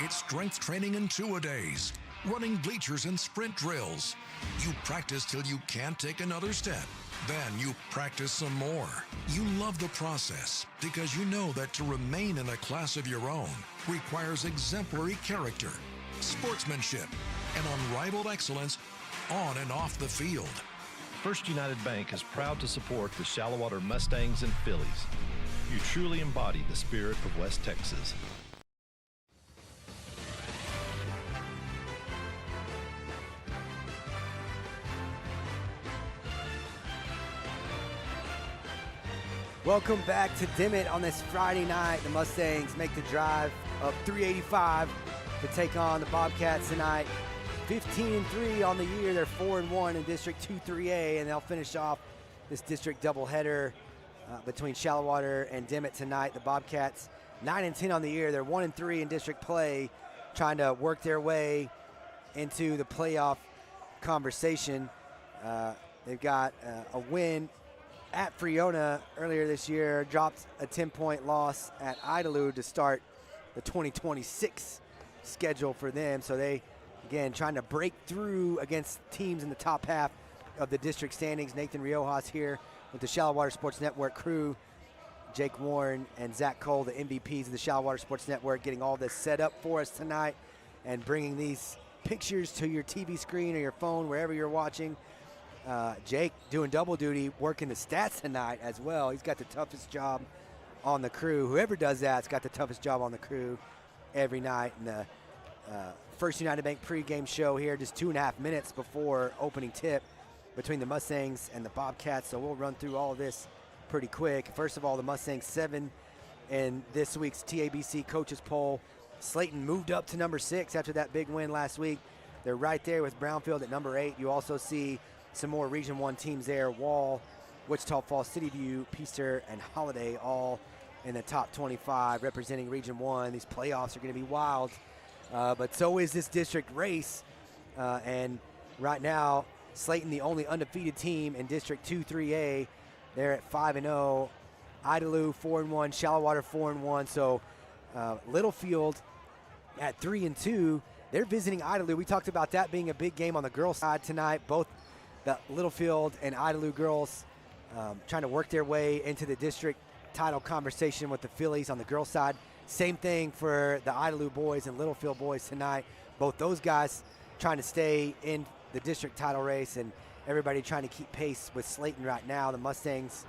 It's strength training in two-a-days, running bleachers and sprint drills. You practice till you can't take another step. Then you practice some more. You love the process because you know that to remain in a class of your own requires exemplary character, sportsmanship, and unrivaled excellence on and off the field. First United Bank is proud to support the Shallowater Mustangs and Phillies. You truly embody the spirit of West Texas. Welcome back to Dimmitt on this Friday night. The Mustangs make the drive up 385 to take on the Bobcats tonight. 15-3 on the year. They're 4-1 in District 2-3A, and they'll finish off this district doubleheader between Shallowater and Dimmitt tonight. The Bobcats 9-10 on the year. They're 1-3 in district play, trying to work their way into the playoff conversation. They've got a win at Friona earlier this year, dropped a 10-point loss at Idalou to start the 2026 schedule for them. So they, again, trying to break through against teams in the top half of the district standings. Nathan Riojas here with the Shallowater Sports Network crew. Jake Warren and Zach Cole, the MVPs of the Shallowater Sports Network, getting all this set up for us tonight and bringing these pictures to your TV screen or your phone, wherever you're watching. Jake doing double duty, working the stats tonight as well. He's got the toughest job on the crew. Whoever does that's got the toughest job on the crew every night. And the First United Bank pregame show here just 2.5 minutes before opening tip between the Mustangs and the Bobcats. So we'll run through all of this pretty quick. First of all, the Mustangs 7 in this week's TABC coaches poll. Slayton moved up to number 6 after that big win last week. They're right there with Brownfield at number 8. You also see some more Region 1 teams there. Wall, Wichita Falls, City View, Peaster, and Holiday all in the top 25 representing Region 1. These playoffs are going to be wild, but so is this district race. And right now, Slayton, the only undefeated team in District 2-3A. They're at 5-0. Idalou 4-1, Shallowater 4-1. So Littlefield at 3-2. They're visiting Idalou. We talked about that being a big game on the girls' side tonight. Both the Littlefield and Idalou girls trying to work their way into the district title conversation with the Phillies on the girls' side. Same thing for the Idalou boys and Littlefield boys tonight. Both those guys trying to stay in the district title race, and everybody trying to keep pace with Slayton right now. The Mustangs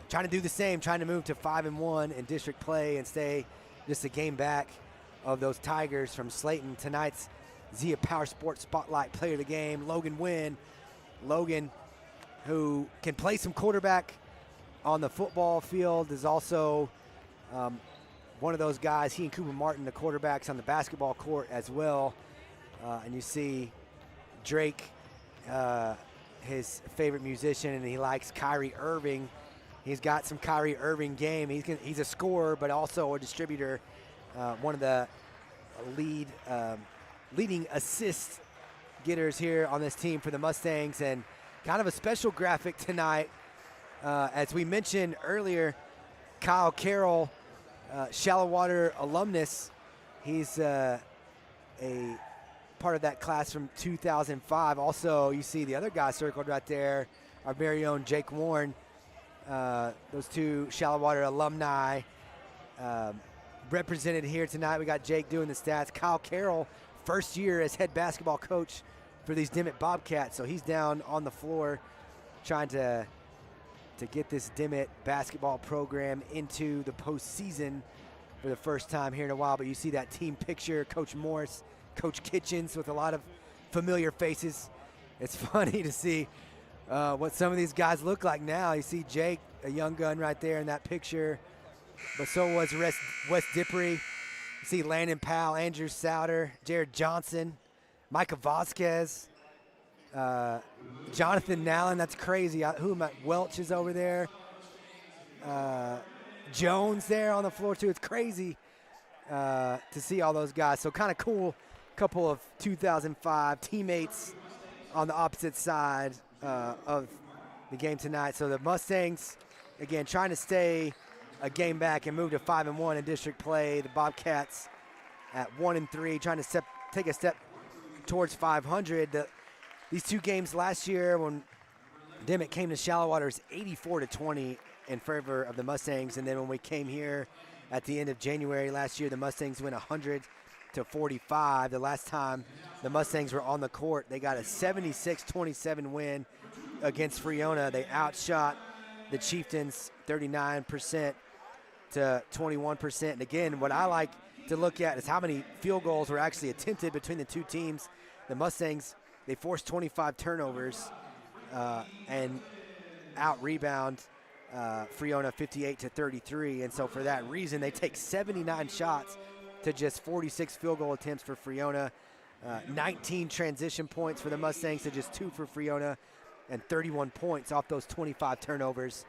trying to do the same, trying to move to 5-1 in district play and stay just a game back of those Tigers from Slayton. Tonight's Zia Power Sports Spotlight Player of the Game, Logan Wynn. Logan, who can play some quarterback on the football field, is also one of those guys. He and Cooper Martin, the quarterbacks on the basketball court as well. And you see Drake, his favorite musician, and he likes Kyrie Irving. He's got some Kyrie Irving game. He's a scorer, but also a distributor. One of the leading assist getters here on this team for the Mustangs, and kind of a special graphic tonight. As we mentioned earlier, Kyle Carroll, Shallowater alumnus, he's a part of that class from 2005. Also, you see the other guy circled right there, our very own Jake Warren. Those two Shallowater alumni represented here tonight. We got Jake doing the stats. Kyle Carroll, first year as head basketball coach for these Dimmitt Bobcats. So he's down on the floor trying to get this Dimmitt basketball program into the postseason for the first time here in a while. But you see that team picture, Coach Morris, Coach Kitchens with a lot of familiar faces. It's funny to see what some of these guys look like now. You see Jake, a young gun right there in that picture, but so was Wes Dippery. You see Landon Powell, Andrew Souter, Jared Johnson, Micah Vasquez, Jonathan Nallen. That's crazy. Who am I? Welch is over there. Jones there on the floor too. It's crazy to see all those guys. So kind of cool. Couple of 2005 teammates on the opposite side of the game tonight. So the Mustangs, again, trying to stay a game back and move to 5-1 in district play. The Bobcats at 1-3, trying to take a step towards 500. These two games last year when Dimmitt came to Shallow Waters, 84-20 in favor of the Mustangs. And then when we came here at the end of January last year, the Mustangs went 100-45. The last time the Mustangs were on the court, they got a 76-27 win against Friona. They outshot the Chieftains 39% to 21%. And again, what I like to look at is how many field goals were actually attempted between the two teams. The Mustangs, they forced 25 turnovers and out-rebound Friona 58-33. And so for that reason, they take 79 shots to just 46 field goal attempts for Friona. 19 transition points for the Mustangs to just 2 for Friona, and 31 points off those 25 turnovers.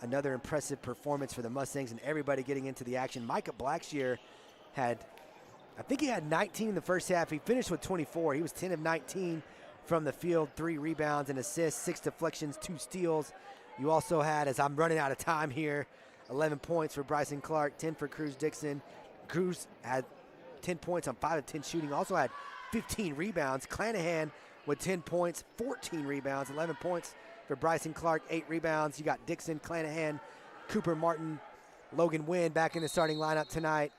Another impressive performance for the Mustangs and everybody getting into the action. Micah Blackshear I think he had 19 in the first half. He finished with 24. He was 10 of 19 from the field, 3 rebounds and assists, 6 deflections, 2 steals. You also had, as I'm running out of time here, 11 points for Bryson Clark, 10 for Cruz Dixon. Cruz had 10 points on 5 of 10 shooting, also had 15 rebounds. Clanahan with 10 points, 14 rebounds, 11 points for Bryson Clark, 8 rebounds. You got Dixon, Clanahan, Cooper Martin, Logan Wynn back in the starting lineup tonight,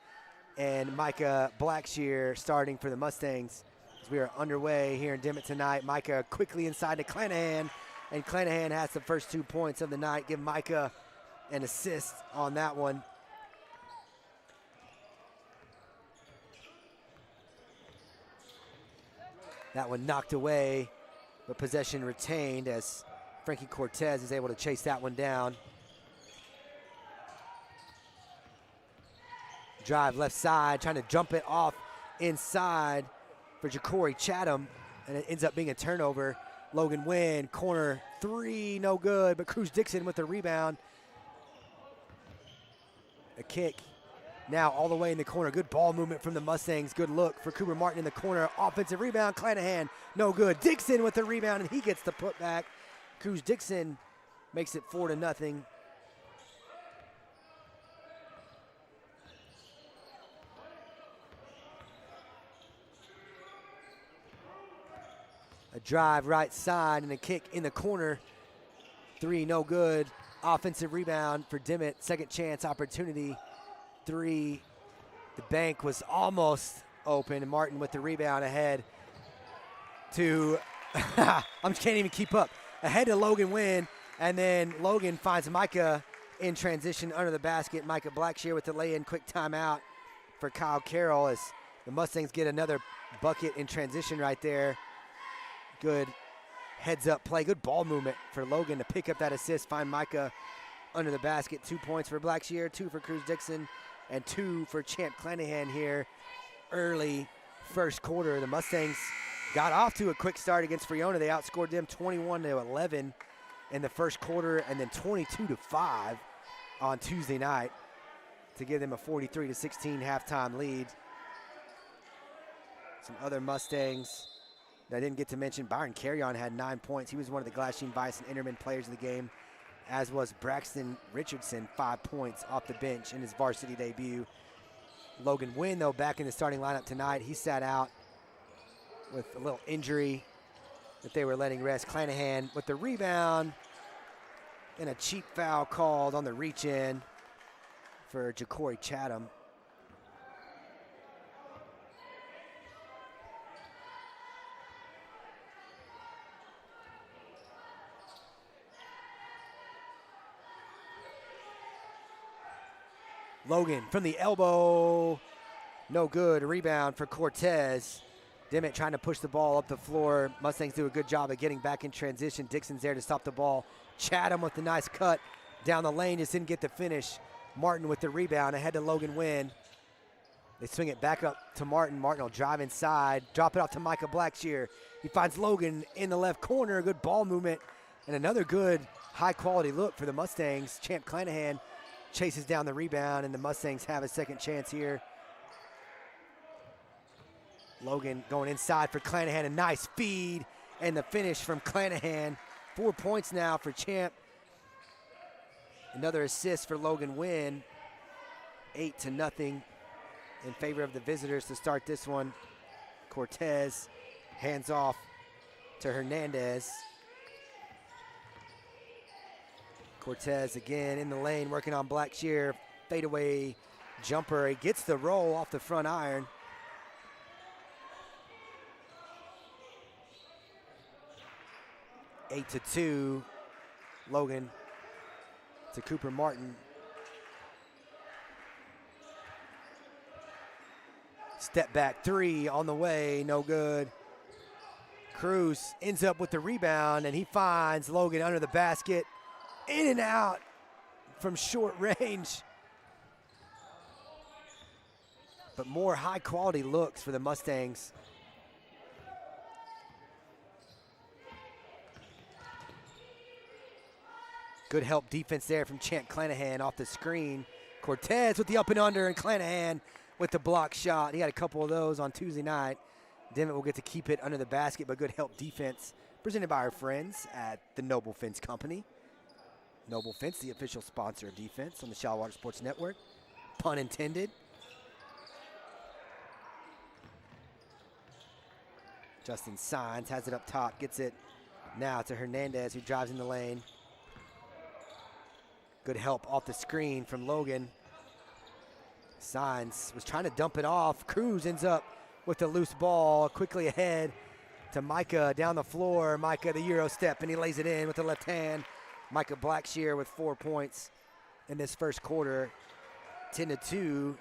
and Micah Blackshear starting for the Mustangs. As we are underway here in Dimmitt tonight, Micah quickly inside to Clanahan, and Clanahan has the first 2 points of the night. Give Micah an assist on that one. That one knocked away, but possession retained as Frankie Cortez is able to chase that one down. Drive left side, trying to jump it off inside for Ja'Cory Chatham, and it ends up being a turnover. Logan Wynn, corner 3, no good, but Cruz Dixon with the rebound. A kick now all the way in the corner. Good ball movement from the Mustangs. Good look for Cooper Martin in the corner. Offensive rebound, Clanahan, no good. Dixon with the rebound, and he gets the putback. Cruz Dixon makes it 4-0. A drive right side and a kick in the corner. 3, no good. Offensive rebound for Dimmitt. Second chance opportunity. 3. The bank was almost open, and Martin with the rebound ahead to, I can't even keep up. Ahead to Logan Wynn, and then Logan finds Micah in transition under the basket. Micah Blackshear with the lay-in, quick timeout for Kyle Carroll as the Mustangs get another bucket in transition right there. Good heads-up play, good ball movement for Logan to pick up that assist, find Micah under the basket. 2 points for Blackshear, 2 for Cruz Dixon, and 2 for Champ Clanahan here early first quarter. The Mustangs got off to a quick start against Friona. They outscored them 21-11 in the first quarter, and then 22-5 on Tuesday night to give them a 43-16 halftime lead. Some other Mustangs that I didn't get to mention, Byron Carrion had 9 points. He was one of the Glasheen Bison Interman players of the game, as was Braxton Richardson, 5 points off the bench in his varsity debut. Logan Wynn, though, back in the starting lineup tonight. He sat out with a little injury that they were letting rest. Clanahan with the rebound, and a cheap foul called on the reach-in for Ja'Cory Chatham. Logan from the elbow, no good. A rebound for Cortez. Dimmitt trying to push the ball up the floor. Mustangs do a good job of getting back in transition. Dixon's there to stop the ball. Chatham with the nice cut down the lane, just didn't get the finish. Martin with the rebound ahead to Logan Wynn. They swing it back up to Martin. Martin will drive inside, drop it off to Micah Blackshear. He finds Logan in the left corner. Good ball movement and another good high-quality look for the Mustangs. Champ Clanahan chases down the rebound, and the Mustangs have a second chance here. Logan going inside for Clanahan, a nice feed, and the finish from Clanahan. 4 points now for Champ. Another assist for Logan Wynn. 8-0 in favor of the visitors to start this one. Cortez hands off to Hernandez. Cortez again in the lane, working on Blackshear. Fadeaway jumper. He gets the roll off the front iron. Eight to 2. Logan to Cooper Martin. Step back three on the way, no good. Cruz ends up with the rebound, and he finds Logan under the basket. In and out from short range. But more high quality looks for the Mustangs. Good help defense there from Chant Clanahan off the screen. Cortez with the up and under, and Clanahan with the block shot. He had a couple of those on Tuesday night. Dimmitt will get to keep it under the basket, but good help defense presented by our friends at the Noble Fence Company. Noble Fence, the official sponsor of defense on the Shallow Water Sports Network. Pun intended. Justin Signs has it up top, gets it now to Hernandez, who drives in the lane. Good help off the screen from Logan. Signs was trying to dump it off. Cruz ends up with the loose ball, quickly ahead to Micah down the floor. Micah the Euro step, and he lays it in with the left hand. Micah Blackshear with 4 points in this first quarter, 10 to 2.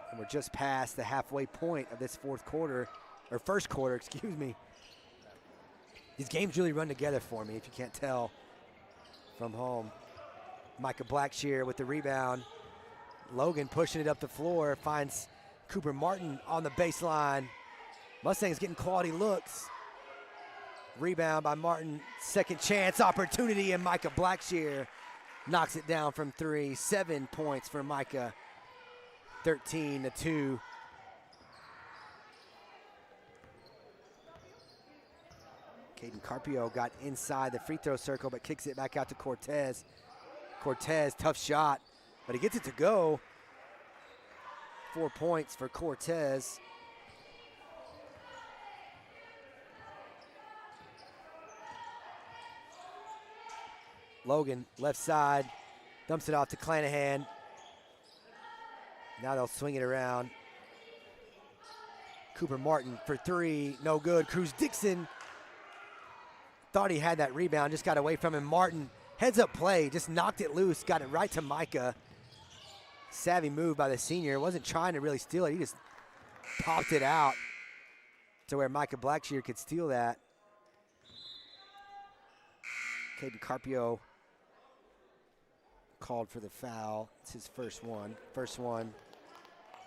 And we're just past the halfway point of this first quarter, excuse me. These games really run together for me, if you can't tell from home. Micah Blackshear with the rebound. Logan pushing it up the floor, finds Cooper Martin on the baseline. Mustangs getting quality looks. Rebound by Martin, second chance opportunity, and Micah Blackshear knocks it down from three. 7 points for Micah, 13 to 2. Caden Carpio got inside the free throw circle, but kicks it back out to Cortez. Cortez, tough shot, but he gets it to go. 4 points for Cortez. Logan, left side, dumps it off to Clanahan. Now they'll swing it around. Cooper Martin for three, no good. Cruz Dixon thought he had that rebound, just got away from him. Martin, heads up play, just knocked it loose, got it right to Micah. Savvy move by the senior, wasn't trying to really steal it, he just popped it out to where Micah Blackshear could steal that. Caden Carpio called for the foul. It's his first one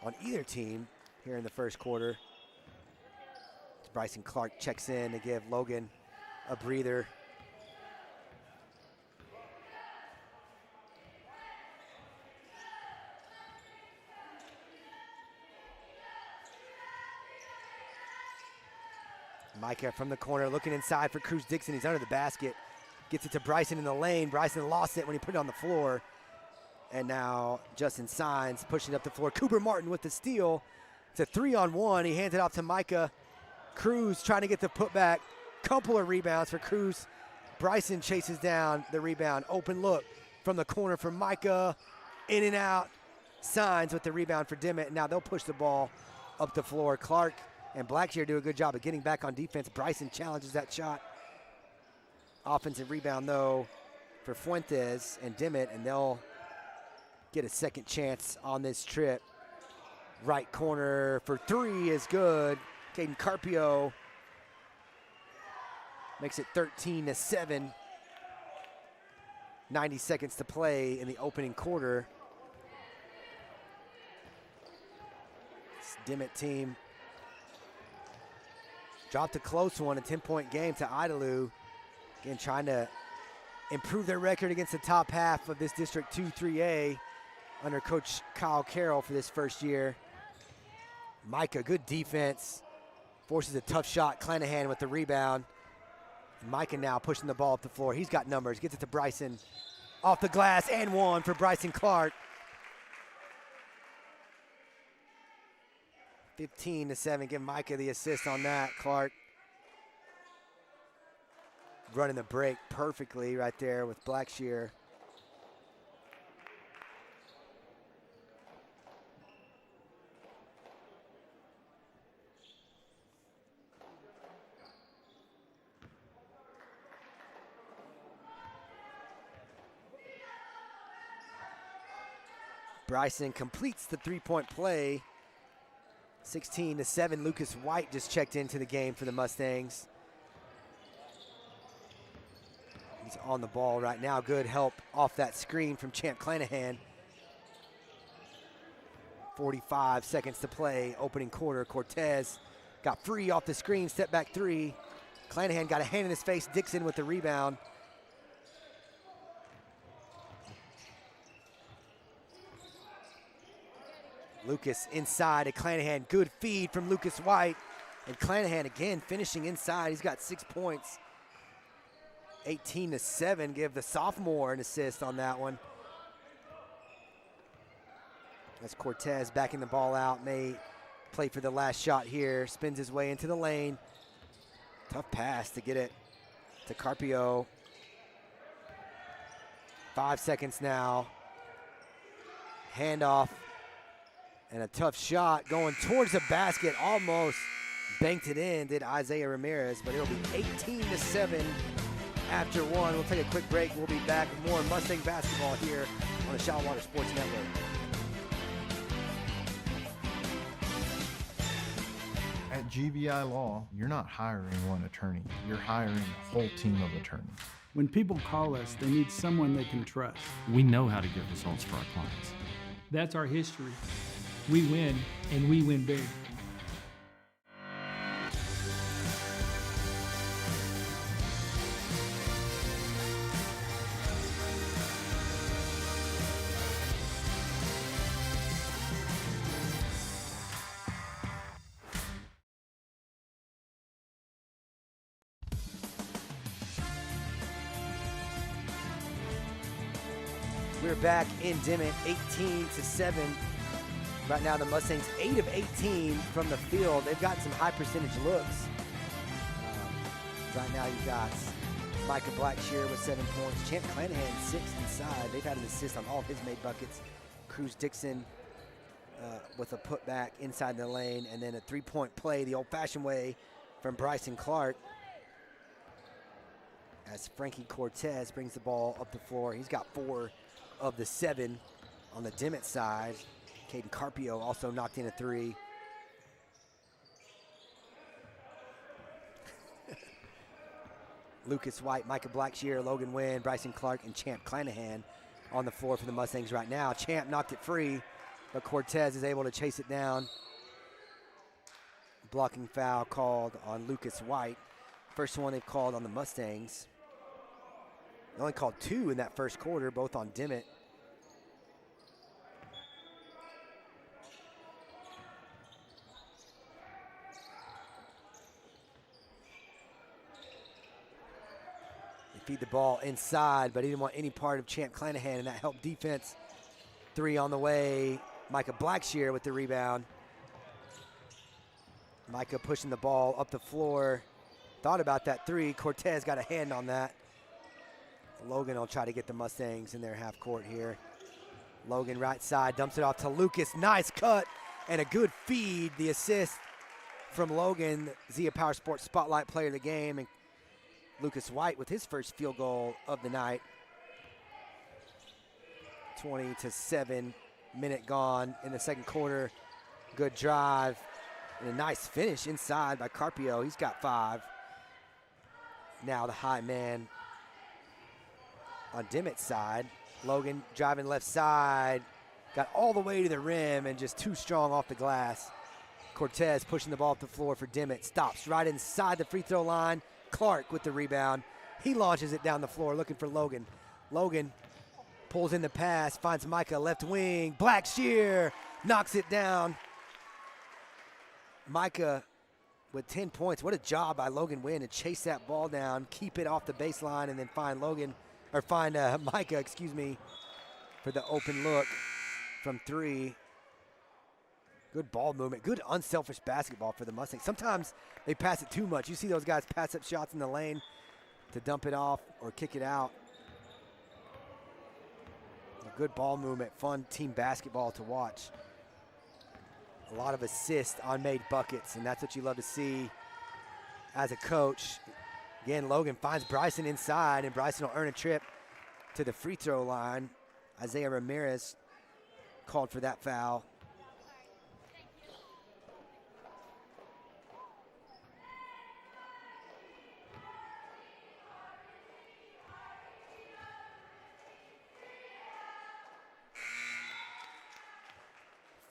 on either team here in the first quarter. Bryson Clark checks in to give Logan a breather. Micah from the corner looking inside for Cruz Dixon. He's under the basket. Gets it to Bryson in the lane. Bryson lost it when he put it on the floor. And now Justin Signs pushing up the floor. Cooper Martin with the steal. It's a 3-on-1. He hands it off to Micah. Cruz trying to get the putback. Couple of rebounds for Cruz. Bryson chases down the rebound. Open look from the corner for Micah. In and out. Signs with the rebound for Dimmitt. Now they'll push the ball up the floor. Clark and Blackshear do a good job of getting back on defense. Bryson challenges that shot. Offensive rebound, though, for Fuentes and Dimmitt, and they'll get a second chance on this trip. Right corner for three is good. Caden Carpio makes it 13 to 7. 90 seconds to play in the opening quarter. This Dimmitt team dropped a close one, a 10-point game to Idalou. Again, trying to improve their record against the top half of this District 2-3A under Coach Kyle Carroll for this first year. Micah, good defense, forces a tough shot. Clanahan with the rebound. Micah now pushing the ball up the floor. He's got numbers, gets it to Bryson off the glass and one for Bryson Clark. 15-7, give Micah the assist on that. Clark running the break perfectly right there with Blackshear. Bryson completes the three-point play. 16-7, Lucas White just checked into the game for the Mustangs. He's on the ball right now. Good help off that screen from Champ Clanahan. 45 seconds to play, opening quarter. Cortez got free off the screen, step back three. Clanahan got a hand in his face. Dixon with the rebound. Lucas inside to Clanahan. Good feed from Lucas White. And Clanahan again finishing inside. He's got 6 points. 18-7, give the sophomore an assist on that one. As Cortez backing the ball out, may play for the last shot here. Spins his way into the lane. Tough pass to get it to Carpio. 5 seconds now. Handoff. And a tough shot going towards the basket. Almost banked it in, did Isaiah Ramirez, but it'll be 18-7 after one. We'll take a quick break. We'll be back with more Mustang basketball here on the Shallow Water Sports Network. At GVI Law, you're not hiring one attorney. You're hiring a whole team of attorneys. When people call us, they need someone they can trust. We know how to get results for our clients. That's our history. We win, and we win big. We're back in Dimmitt, 18-7. Right now, the Mustangs 8 of 18 from the field. They've got some high percentage looks. Right now, you got Micah Blackshear with 7 points. Champ Clanahan 6 inside. They've had an assist on all of his made buckets. Cruz Dixon with a putback inside the lane, and then a three-point play the old-fashioned way from Bryson Clark. As Frankie Cortez brings the ball up the floor. He's got 4 of the 7 on the Dimmitt side. Caden Carpio also knocked in a 3. Lucas White, Micah Blackshear, Logan Wynn, Bryson Clark, and Champ Clanahan on the floor for the Mustangs right now. Champ knocked it free, but Cortez is able to chase it down. Blocking foul called on Lucas White. First one they've called on the Mustangs. They only called 2 in that first quarter, both on Dimmitt. They feed the ball inside, but he didn't want any part of Champ Clanahan, and that helped defense. 3 on the way. Micah Blackshear with the rebound. Micah pushing the ball up the floor. Thought about that 3. Cortez got a hand on that. Logan will try to get the Mustangs in their half court here. Logan right side, dumps it off to Lucas. Nice cut and a good feed. The assist from Logan, Zia Power Sports Spotlight Player of the Game. And Lucas White with his first field goal of the night. 20-7, minute gone in the second quarter. Good drive and a nice finish inside by Carpio. He's got 5. Now the high man on Dimmitt's side. Logan driving left side. Got all the way to the rim and just too strong off the glass. Cortez pushing the ball up the floor for Dimmitt. Stops right inside the free throw line. Clark with the rebound. He launches it down the floor looking for Logan. Logan pulls in the pass, finds Micah left wing. Blackshear knocks it down. Micah with 10 points. What a job by Logan Wynn to chase that ball down, keep it off the baseline, and then find or find Micah, excuse me, for the open look from 3. Good ball movement, good unselfish basketball for the Mustangs. Sometimes they pass it too much. You see those guys pass up shots in the lane to dump it off or kick it out. A good ball movement, fun team basketball to watch. A lot of assists on made buckets, and that's what you love to see as a coach. Again, Logan finds Bryson inside, and Bryson will earn a trip to the free throw line. Isaiah Ramirez called for that foul.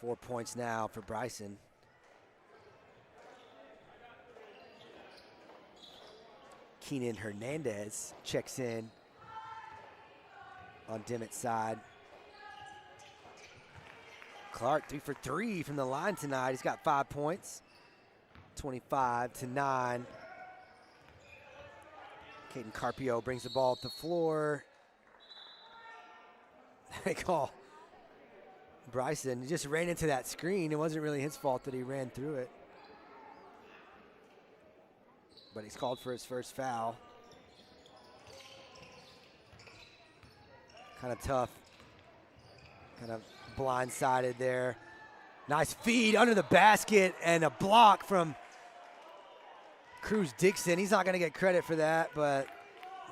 Four points now for Bryson. Keenan Hernandez checks in on Dimmitt's side. Clark 3 for 3 from the line tonight. He's got 5 points, 25-9. Caden Carpio brings the ball up the floor. They call Bryson. He just ran into that screen. It wasn't really his fault that he ran through it. But he's called for his first foul. Kind of tough. Kind of blindsided there. Nice feed under the basket and a block from Cruz Dixon. He's not going to get credit for that, but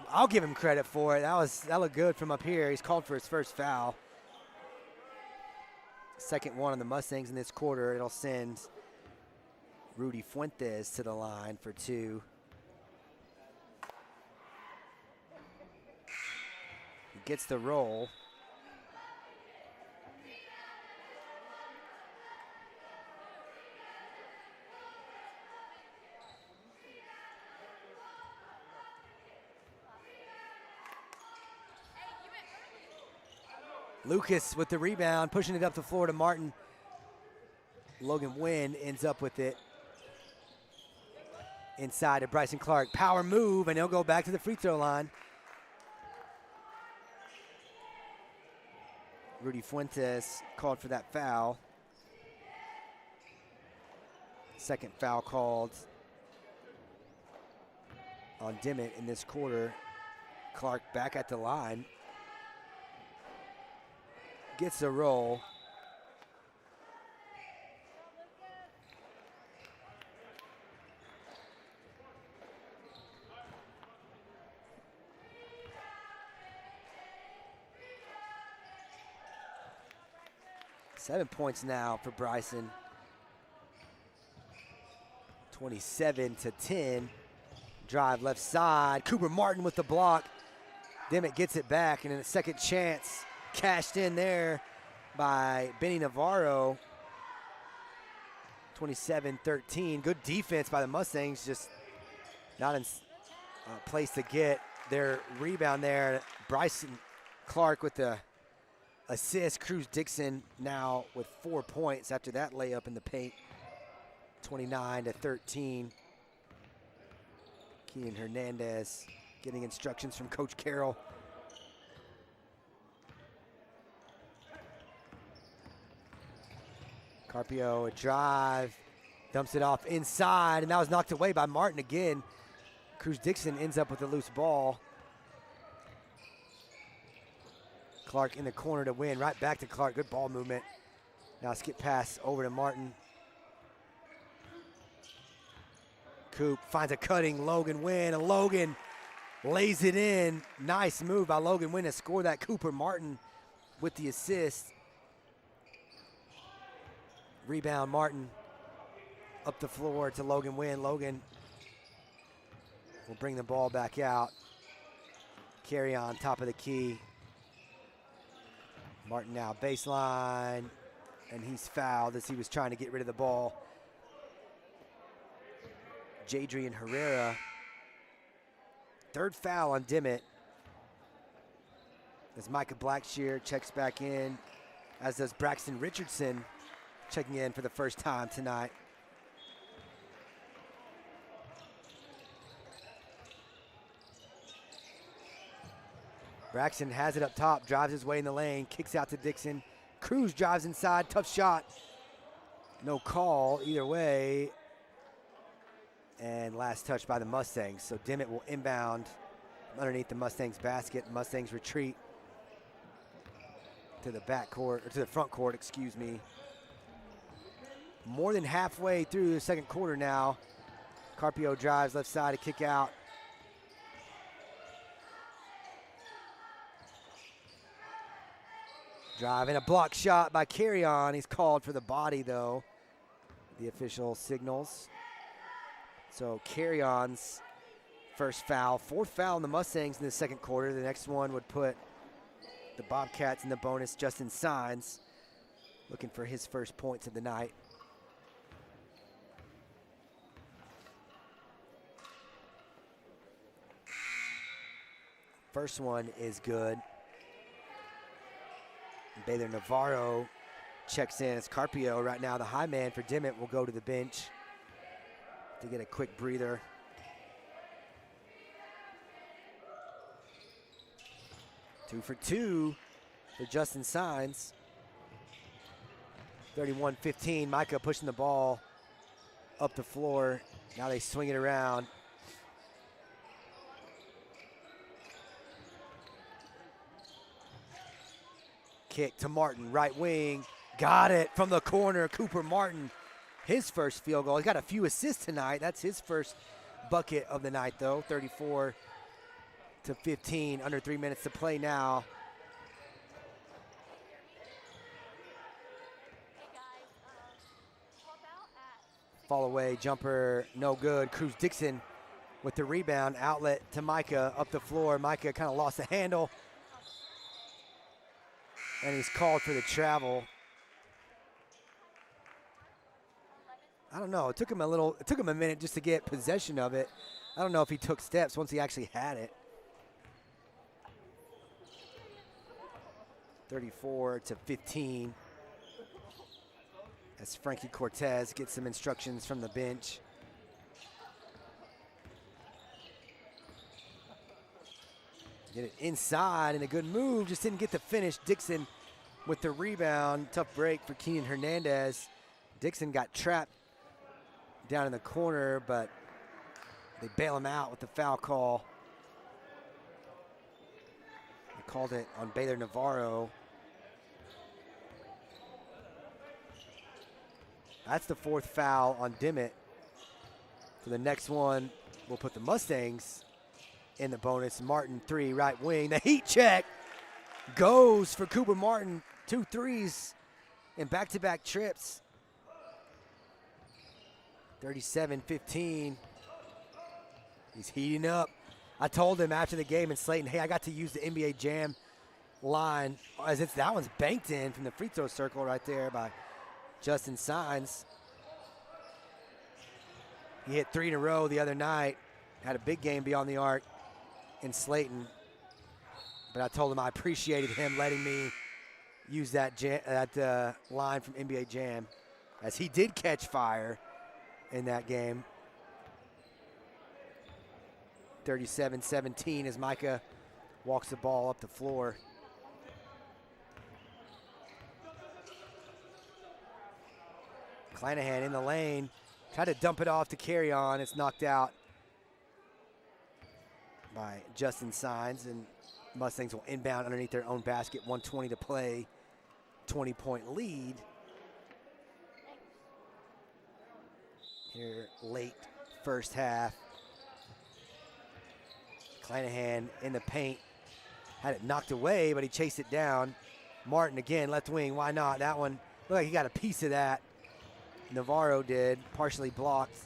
I'll give him credit for it. That looked good from up here. He's called for his first foul. Second one on the Mustangs in this quarter. It'll send Rudy Fuentes to the line for 2. He gets the roll. Lucas with the rebound, pushing it up the floor to Martin. Logan Wynn ends up with it inside to Bryson Clark. Power move, and he'll go back to the free throw line. Rudy Fuentes called for that foul. Second foul called on Dimmitt in this quarter. Clark back at the line. Gets a roll. Seven points now for Bryson. 27-10. Drive left side. Cooper Martin with the block. Dimmitt gets it back, and in a second chance, cashed in there by Benny Navarro. 27-13. Good defense by the Mustangs, just not in place to get their rebound there. Bryson Clark with the assist. Cruz Dixon now with 4 points after that layup in the paint. 29-13. Keenan Hernandez getting instructions from Coach Carroll. Carpio, a drive, dumps it off inside, and that was knocked away by Martin again. Cruz Dixon ends up with a loose ball. Clark in the corner to win, right back to Clark, good ball movement. Now skip pass over to Martin. Coop finds a cutting Logan Wynn, and Logan lays it in. Nice move by Logan Wynn to score that. Cooper Martin with the assist. Rebound, Martin up the floor to Logan Wynn. Logan will bring the ball back out. Carry on top of the key. Martin now baseline, and he's fouled as he was trying to get rid of the ball. Jadrian Herrera, third foul on Dimmitt. As Micah Blackshear checks back in, as does Braxton Richardson, checking in for the first time tonight. Braxton has it up top, drives his way in the lane, kicks out to Dixon. Cruz drives inside, tough shot. No call either way. And last touch by the Mustangs. So Dimmitt will inbound underneath the Mustangs basket. Mustangs retreat to the back court, or to the front court, excuse me. More than halfway through the second quarter now. Carpio drives left side to kick out. Drive and a block shot by Carry-On. He's called for the body though. The official signals. So Carry-On's first foul. Fourth foul on the Mustangs in the second quarter. The next one would put the Bobcats in the bonus. Justin Signs looking for his first points of the night. First one is good. Baylor Navarro checks in as Carpio. Right now the high man for Dimmitt will go to the bench to get a quick breather. Two for two for Justin Signs. 31-15, Micah pushing the ball up the floor. Now they swing it around. Kick to Martin, right wing. Got it from the corner. Cooper Martin, his first field goal. He's got a few assists tonight. That's his first bucket of the night, though. 34-15, under 3 minutes to play now. Fall away, jumper, no good. Cruz Dixon with the rebound. Outlet to Micah, up the floor. Micah kind of lost the handle. And he's called for the travel. I don't know. It took him a minute just to get possession of it. I don't know if he took steps once he actually had it. 34-15. As Frankie Cortez gets some instructions from the bench. Get it inside and a good move. Just didn't get the finish. Dixon with the rebound. Tough break for Keenan Hernandez. Dixon got trapped down in the corner, but they bail him out with the foul call. They called it on Baylor Navarro. That's the fourth foul on Dimmitt. So the next one will put the Mustangs in the bonus. Martin, three, right wing. The heat check goes for Cooper Martin. 2 threes in back-to-back trips. 37-15. He's heating up. I told him after the game in Slayton, hey, I got to use the NBA Jam line. As that one's banked in from the free throw circle right there by Justin Signs. He hit 3 in a row the other night. Had a big game beyond the arc in Slayton. But I told him I appreciated him letting me use that line from NBA Jam, as he did catch fire in that game. 37-17 as Micah walks the ball up the floor. Clanahan in the lane, tried to dump it off to Carry-On. It's knocked out by Justin Signs, and Mustangs will inbound underneath their own basket. 1:20 to play, 20-point lead. Here late first half. Clanahan in the paint, had it knocked away, but he chased it down. Martin again, left wing, why not? That one, look like he got a piece of that. Navarro did, partially blocked.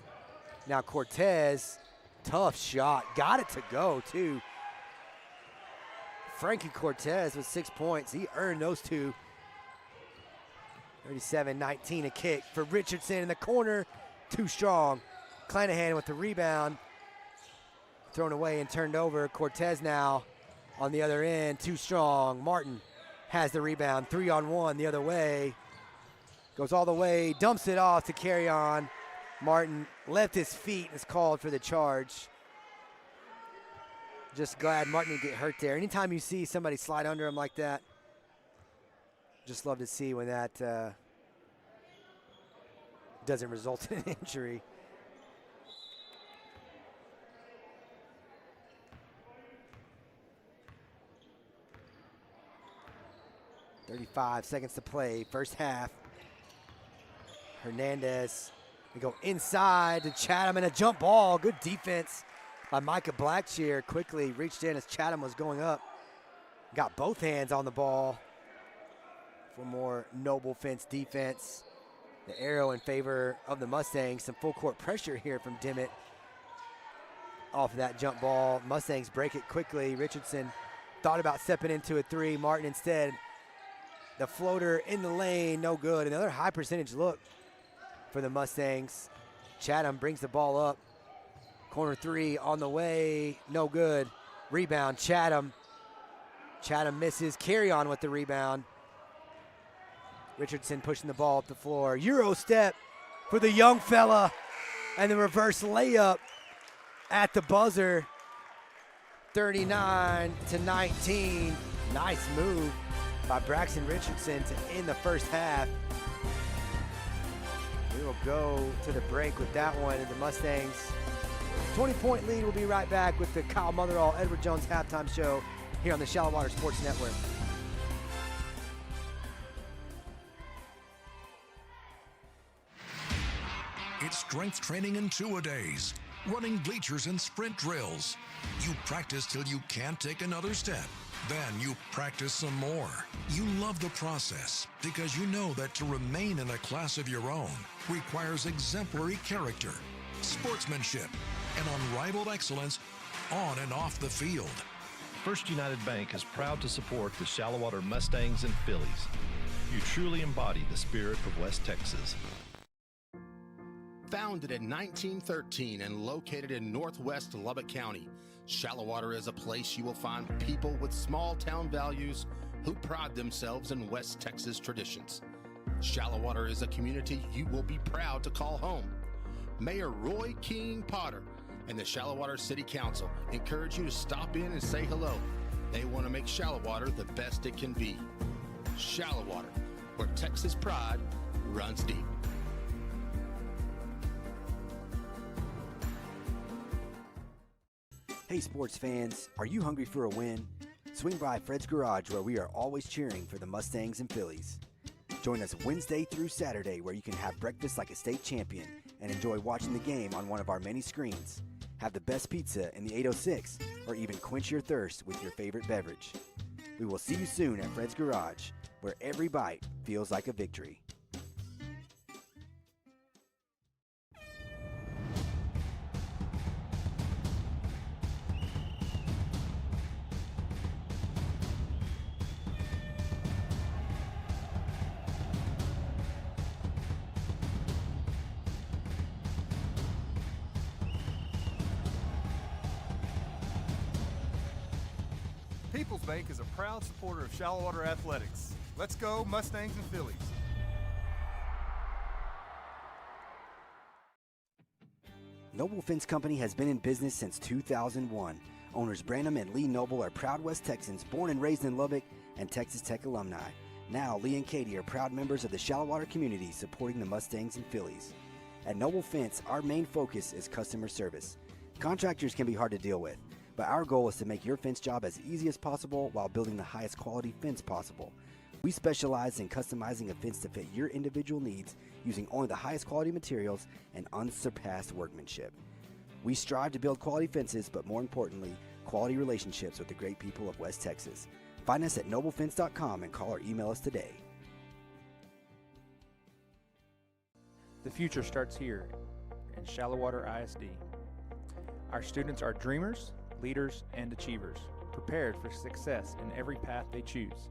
Now Cortez, tough shot, got it to go too. Frankie Cortez with 6 points, he earned those two. 37-19, a kick for Richardson in the corner, too strong. Clanahan with the rebound, thrown away and turned over. Cortez now on the other end, too strong. Martin has the rebound, 3-on-1 the other way. Goes all the way, dumps it off to Carry-On. Martin left his feet and is called for the charge. Just glad Martin didn't get hurt there. Anytime you see somebody slide under him like that, just love to see when that doesn't result in an injury. .35 seconds to play, first half. Hernandez, we go inside to Chatham and a jump ball. Good defense by Micah Blackshear. Quickly reached in as Chatham was going up. Got both hands on the ball for more Noble Fence defense. The arrow in favor of the Mustangs. Some full court pressure here from Dimmitt. Off of that jump ball. Mustangs break it quickly. Richardson thought about stepping into a three. Martin instead. The floater in the lane, no good. Another high percentage look for the Mustangs. Chatham brings the ball up. Corner three on the way, no good. Rebound, Chatham. Chatham misses, carry on with the rebound. Richardson pushing the ball up the floor. Euro step for the young fella. And the reverse layup at the buzzer. 39-19. Nice move by Braxton Richardson to end the first half. We will go to the break with that one, and the Mustangs 20-point lead. We'll be right back with the Kyle Motherall, Edward Jones halftime show here on the Shallow Water Sports Network. It's strength training in two-a-days, running bleachers and sprint drills. You practice till you can't take another step. Then you practice some more. You love the process because you know that to remain in a class of your own requires exemplary character, sportsmanship, and unrivaled excellence on and off the field. First United Bank is proud to support the Shallow Water Mustangs and Phillies. You truly embody the spirit of West Texas. Founded in 1913 and located in northwest Lubbock County, Shallow Water is a place you will find people with small town values who pride themselves in West Texas traditions. Shallow Water is a community you will be proud to call home. Mayor Roy King Potter and the Shallow Water City Council encourage you to stop in and say hello. They want to make Shallow Water the best it can be. Shallow Water, where Texas pride runs deep. Hey sports fans, are you hungry for a win? Swing by Fred's Garage where we are always cheering for the Mustangs and Phillies. Join us Wednesday through Saturday where you can have breakfast like a state champion and enjoy watching the game on one of our many screens. Have the best pizza in the 806 or even quench your thirst with your favorite beverage. We will see you soon at Fred's Garage where every bite feels like a victory. People's Bank is a proud supporter of Shallow Water Athletics. Let's go, Mustangs and Phillies. Noble Fence Company has been in business since 2001. Owners Branham and Lee Noble are proud West Texans, born and raised in Lubbock and Texas Tech alumni. Now, Lee and Katie are proud members of the Shallow Water community supporting the Mustangs and Phillies. At Noble Fence, our main focus is customer service. Contractors can be hard to deal with, but our goal is to make your fence job as easy as possible while building the highest quality fence possible. We specialize in customizing a fence to fit your individual needs using only the highest quality materials and unsurpassed workmanship. We strive to build quality fences, but more importantly, quality relationships with the great people of West Texas. Find us at noblefence.com and call or email us today. The future starts here in Shallow Water ISD. Our students are dreamers, leaders, and achievers, prepared for success in every path they choose.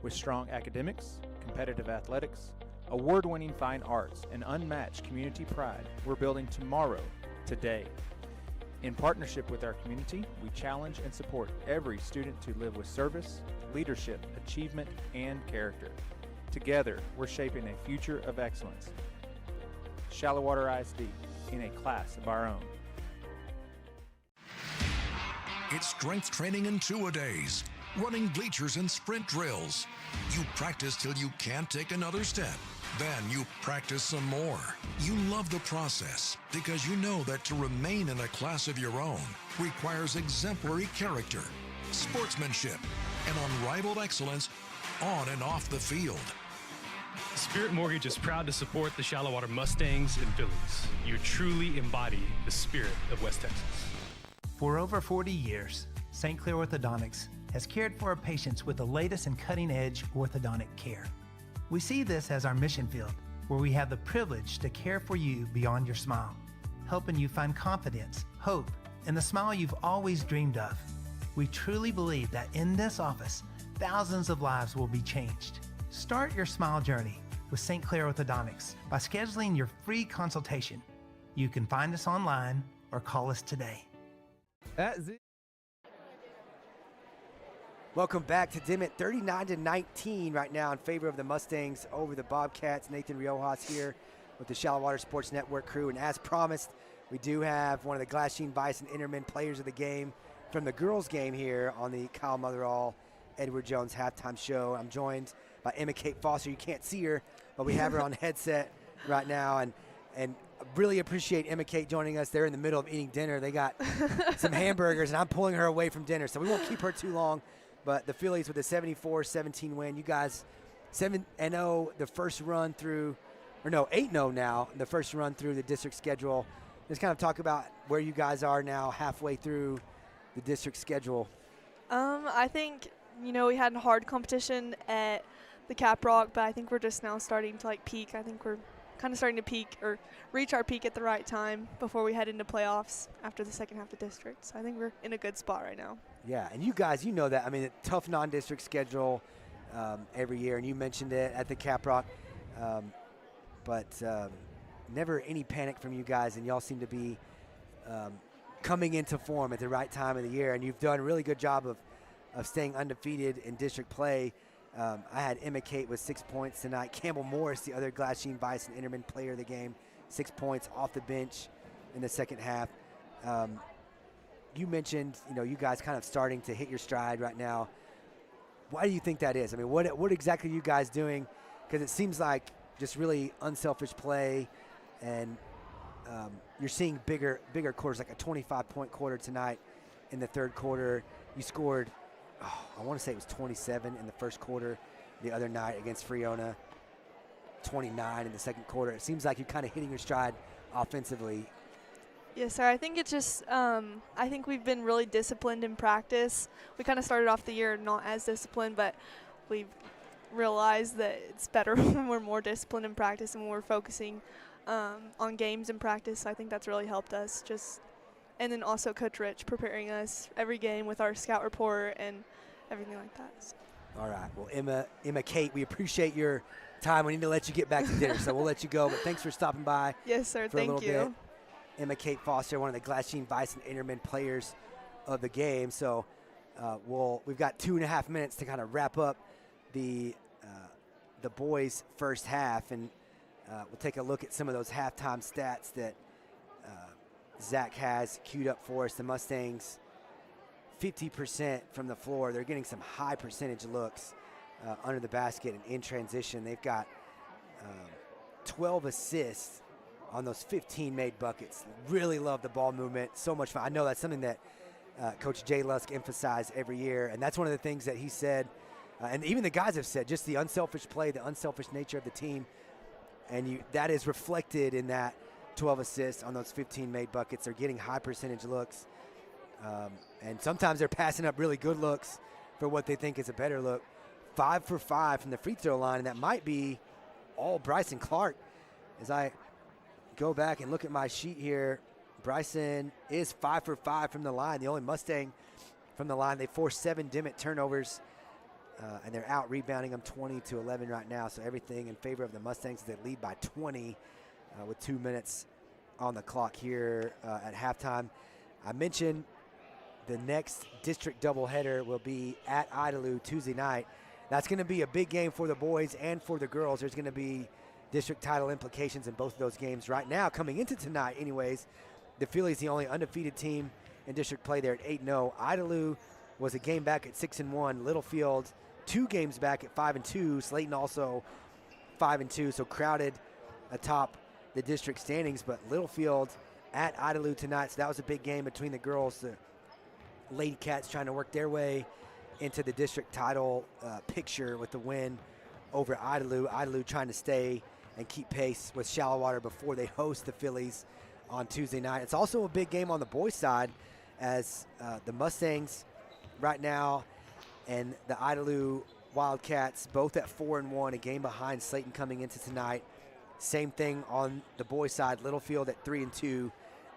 With strong academics, competitive athletics, award-winning fine arts, and unmatched community pride, we're building tomorrow, today. In partnership with our community, we challenge and support every student to live with service, leadership, achievement, and character. Together, we're shaping a future of excellence. Shallow Water ISD, in a class of our own. It's strength training in two-a-days, running bleachers and sprint drills. You practice till you can't take another step. Then you practice some more. You love the process because you know that to remain in a class of your own requires exemplary character, sportsmanship, and unrivaled excellence on and off the field. Spirit Mortgage is proud to support the Shallow Water Mustangs and Phillies. You truly embody the spirit of West Texas. For over 40 years, St. Clair Orthodontics has cared for our patients with the latest and cutting-edge orthodontic care. We see this as our mission field, where we have the privilege to care for you beyond your smile, helping you find confidence, hope, and the smile you've always dreamed of. We truly believe that in this office, thousands of lives will be changed. Start your smile journey with St. Clair Orthodontics by scheduling your free consultation. You can find us online or call us today. That's it. Welcome back to Dimmitt, 39-19 right now in favor of the Mustangs over the Bobcats. Nathan Riojas here with the Shallow Water Sports Network crew. And as promised, we do have one of the Glassine Bison Intermen players of the game from the girls' game here on the Kyle Motherall Edward Jones halftime show. I'm joined by Emma Kate Foster. You can't see her, but we have her on headset right now. And really appreciate Emma Kate joining us. They're in the middle of eating dinner. They got some hamburgers, and I'm pulling her away from dinner, so we won't keep her too long. But the Phillies with a 74-17 win. You guys 7-0 the first run through, or no, 8-0 now, the first run through the district schedule. Just kind of talk about where you guys are now halfway through the district schedule. I think, we had a hard competition at the Cap Rock, but I think we're just now starting to peak. I think we're kind of starting to peak or reach our peak at the right time before we head into playoffs after the second half of district. So I think we're in a good spot right now. Yeah, and you guys, you know that. I mean, a tough non-district schedule every year, and you mentioned it at the Cap Rock. But never any panic from you guys, and y'all seem to be coming into form at the right time of the year, and you've done a really good job of staying undefeated in district play. I had Emma Kate with 6 points tonight. Campbell Morris, the other Glassine Bison Intermen player of the game, 6 points off the bench in the second half. You mentioned, you guys kind of starting to hit your stride right now. Why do you think that is? I mean, what exactly are you guys doing? Because it seems like just really unselfish play, and you're seeing bigger quarters, like a 25-point quarter tonight in the third quarter. You scored, I want to say it was 27 in the first quarter the other night against Friona, 29 in the second quarter. It seems like you're kind of hitting your stride offensively. Yes, sir. I think it's just, I think we've been really disciplined in practice. We kind of started off the year not as disciplined, but we've realized that it's better when we're more disciplined in practice and when we're focusing on games in practice. So I think that's really helped us. And then also Coach Rich preparing us every game with our scout report and everything like that. So. All right. Well, Emma Kate, we appreciate your time. We need to let you get back to dinner, so we'll let you go. But thanks for stopping by. Yes, sir. Thank you. Emma Kate Foster, one of the Glassine Bison Intermen players of the game. So we've got 2.5 minutes to kind of wrap up the boys' first half, and we'll take a look at some of those halftime stats that Zach has queued up for us. The Mustangs, 50% from the floor. They're getting some high percentage looks under the basket and in transition. They've got 12 assists on those 15 made buckets. Really love the ball movement. So much fun. I know that's something that Coach Jay Lusk emphasized every year, and that's one of the things that he said, and even the guys have said, just the unselfish play, the unselfish nature of the team, and that is reflected in that 12 assists on those 15 made buckets. They're getting high percentage looks, and sometimes they're passing up really good looks for what they think is a better look. 5 for 5 from the free throw line, and that might be all Bryson Clark. As I go back and look at my sheet here, Bryson is 5 for 5 from the line, the only Mustang from the line. They forced 7 Dimmitt turnovers, and they're out rebounding them 20-11 right now. So everything in favor of the Mustangs. They lead by 20 with 2 minutes on the clock here at halftime. I mentioned the next district doubleheader will be at Idalou Tuesday night. That's going to be a big game for the boys and for the girls. There's going to be district title implications in both of those games. Right now, coming into tonight anyways, the Phillies the only undefeated team in district play there at 8-0. Idalou was a game back at 6-1. Littlefield 2 games back at 5-2. Slayton also 5-2, so crowded atop the district standings. But Littlefield at Idalou tonight, so that was a big game between the girls. The Lady Cats trying to work their way into the district title picture with the win over Idalou. Idalou trying to stay and keep pace with Shallowater before they host the Phillies on Tuesday night. It's also a big game on the boys' side as the Mustangs right now and the Idalou Wildcats both at 4-1, a game behind Slayton coming into tonight. Same thing on the boys' side, Littlefield at 3-2.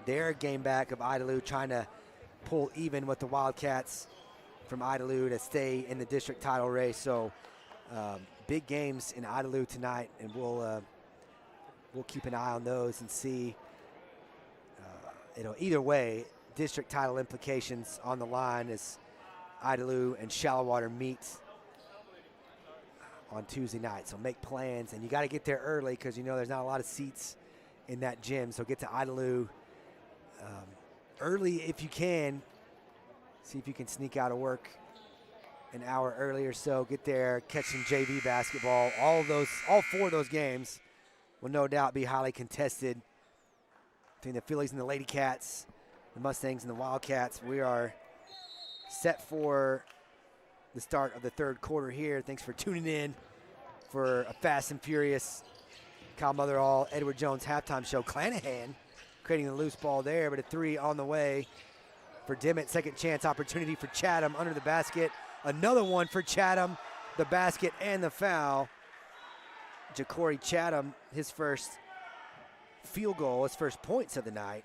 They're a game back of Idalou, trying to pull even with the Wildcats from Idalou to stay in the district title race. So big games in Idalou tonight, and we'll keep an eye on those and see. Either way, district title implications on the line as Idalou and Shallowater meet on Tuesday night. So make plans, and you got to get there early because there's not a lot of seats in that gym. So get to Idalou early if you can. See if you can sneak out of work an hour early or so. Get there, catch some JV basketball. All 4 of those games will no doubt be highly contested between the Phillies and the Lady Cats, the Mustangs and the Wildcats. We are set for the start of the third quarter here. Thanks for tuning in for a fast and furious Kyle Motherall, Edward Jones halftime show. Clanahan creating the loose ball there, but a 3 on the way for Dimmitt. Second chance opportunity for Chatham under the basket. Another one for Chatham, the basket and the foul. Ja'Cory Chatham, his first field goal, his first points of the night.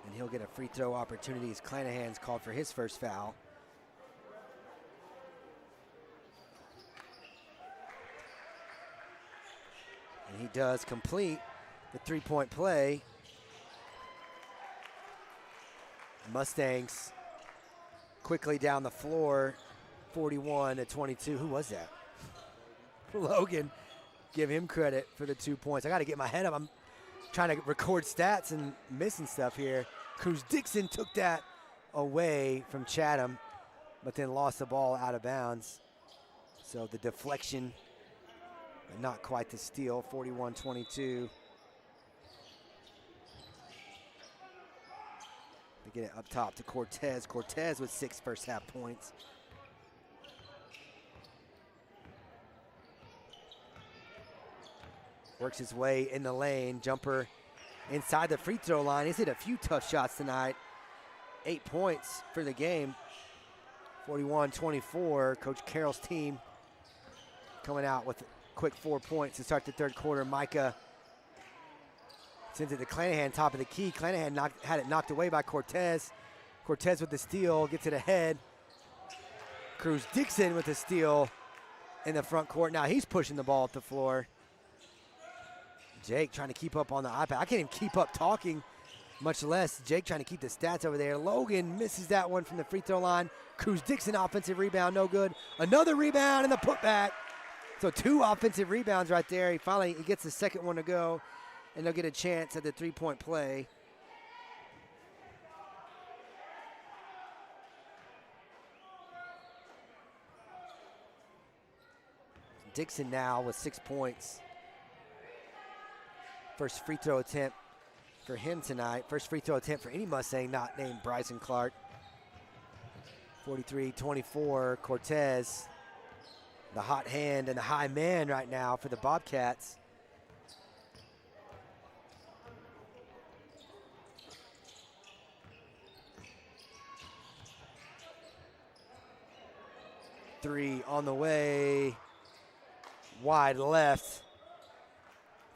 And he'll get a free throw opportunity as Clanahan's called for his first foul. And he does complete the three-point play. Mustangs quickly down the floor, 41-22. Who was that? Logan. Give him credit for the 2 points. I got to get my head up. I'm trying to record stats and missing stuff here. Cruz Dixon took that away from Chatham, but then lost the ball out of bounds. So the deflection, but not quite the steal, 41-22. They get it up top to Cortez. Cortez with 6 first half points. Works his way in the lane. Jumper inside the free throw line. He's hit a few tough shots tonight. 8 points for the game. 41-24. Coach Carroll's team coming out with a quick 4 points to start the third quarter. Micah sends it to Clanahan, top of the key. Clanahan had it knocked away by Cortez. Cortez with the steal, gets it ahead. Cruz Dixon with the steal in the front court. Now he's pushing the ball up the floor. Jake trying to keep up on the iPad. I can't even keep up talking, much less Jake trying to keep the stats over there. Logan misses that one from the free throw line. Cruz Dixon offensive rebound, no good. Another rebound and the putback. So 2 offensive rebounds right there. He gets the second one to go, and they'll get a chance at the three-point play. Dixon now with 6 points. First free throw attempt for him tonight. First free throw attempt for any Mustang not named Bryson Clark. 43-24, Cortez, the hot hand and the high man right now for the Bobcats. Three on the way, wide left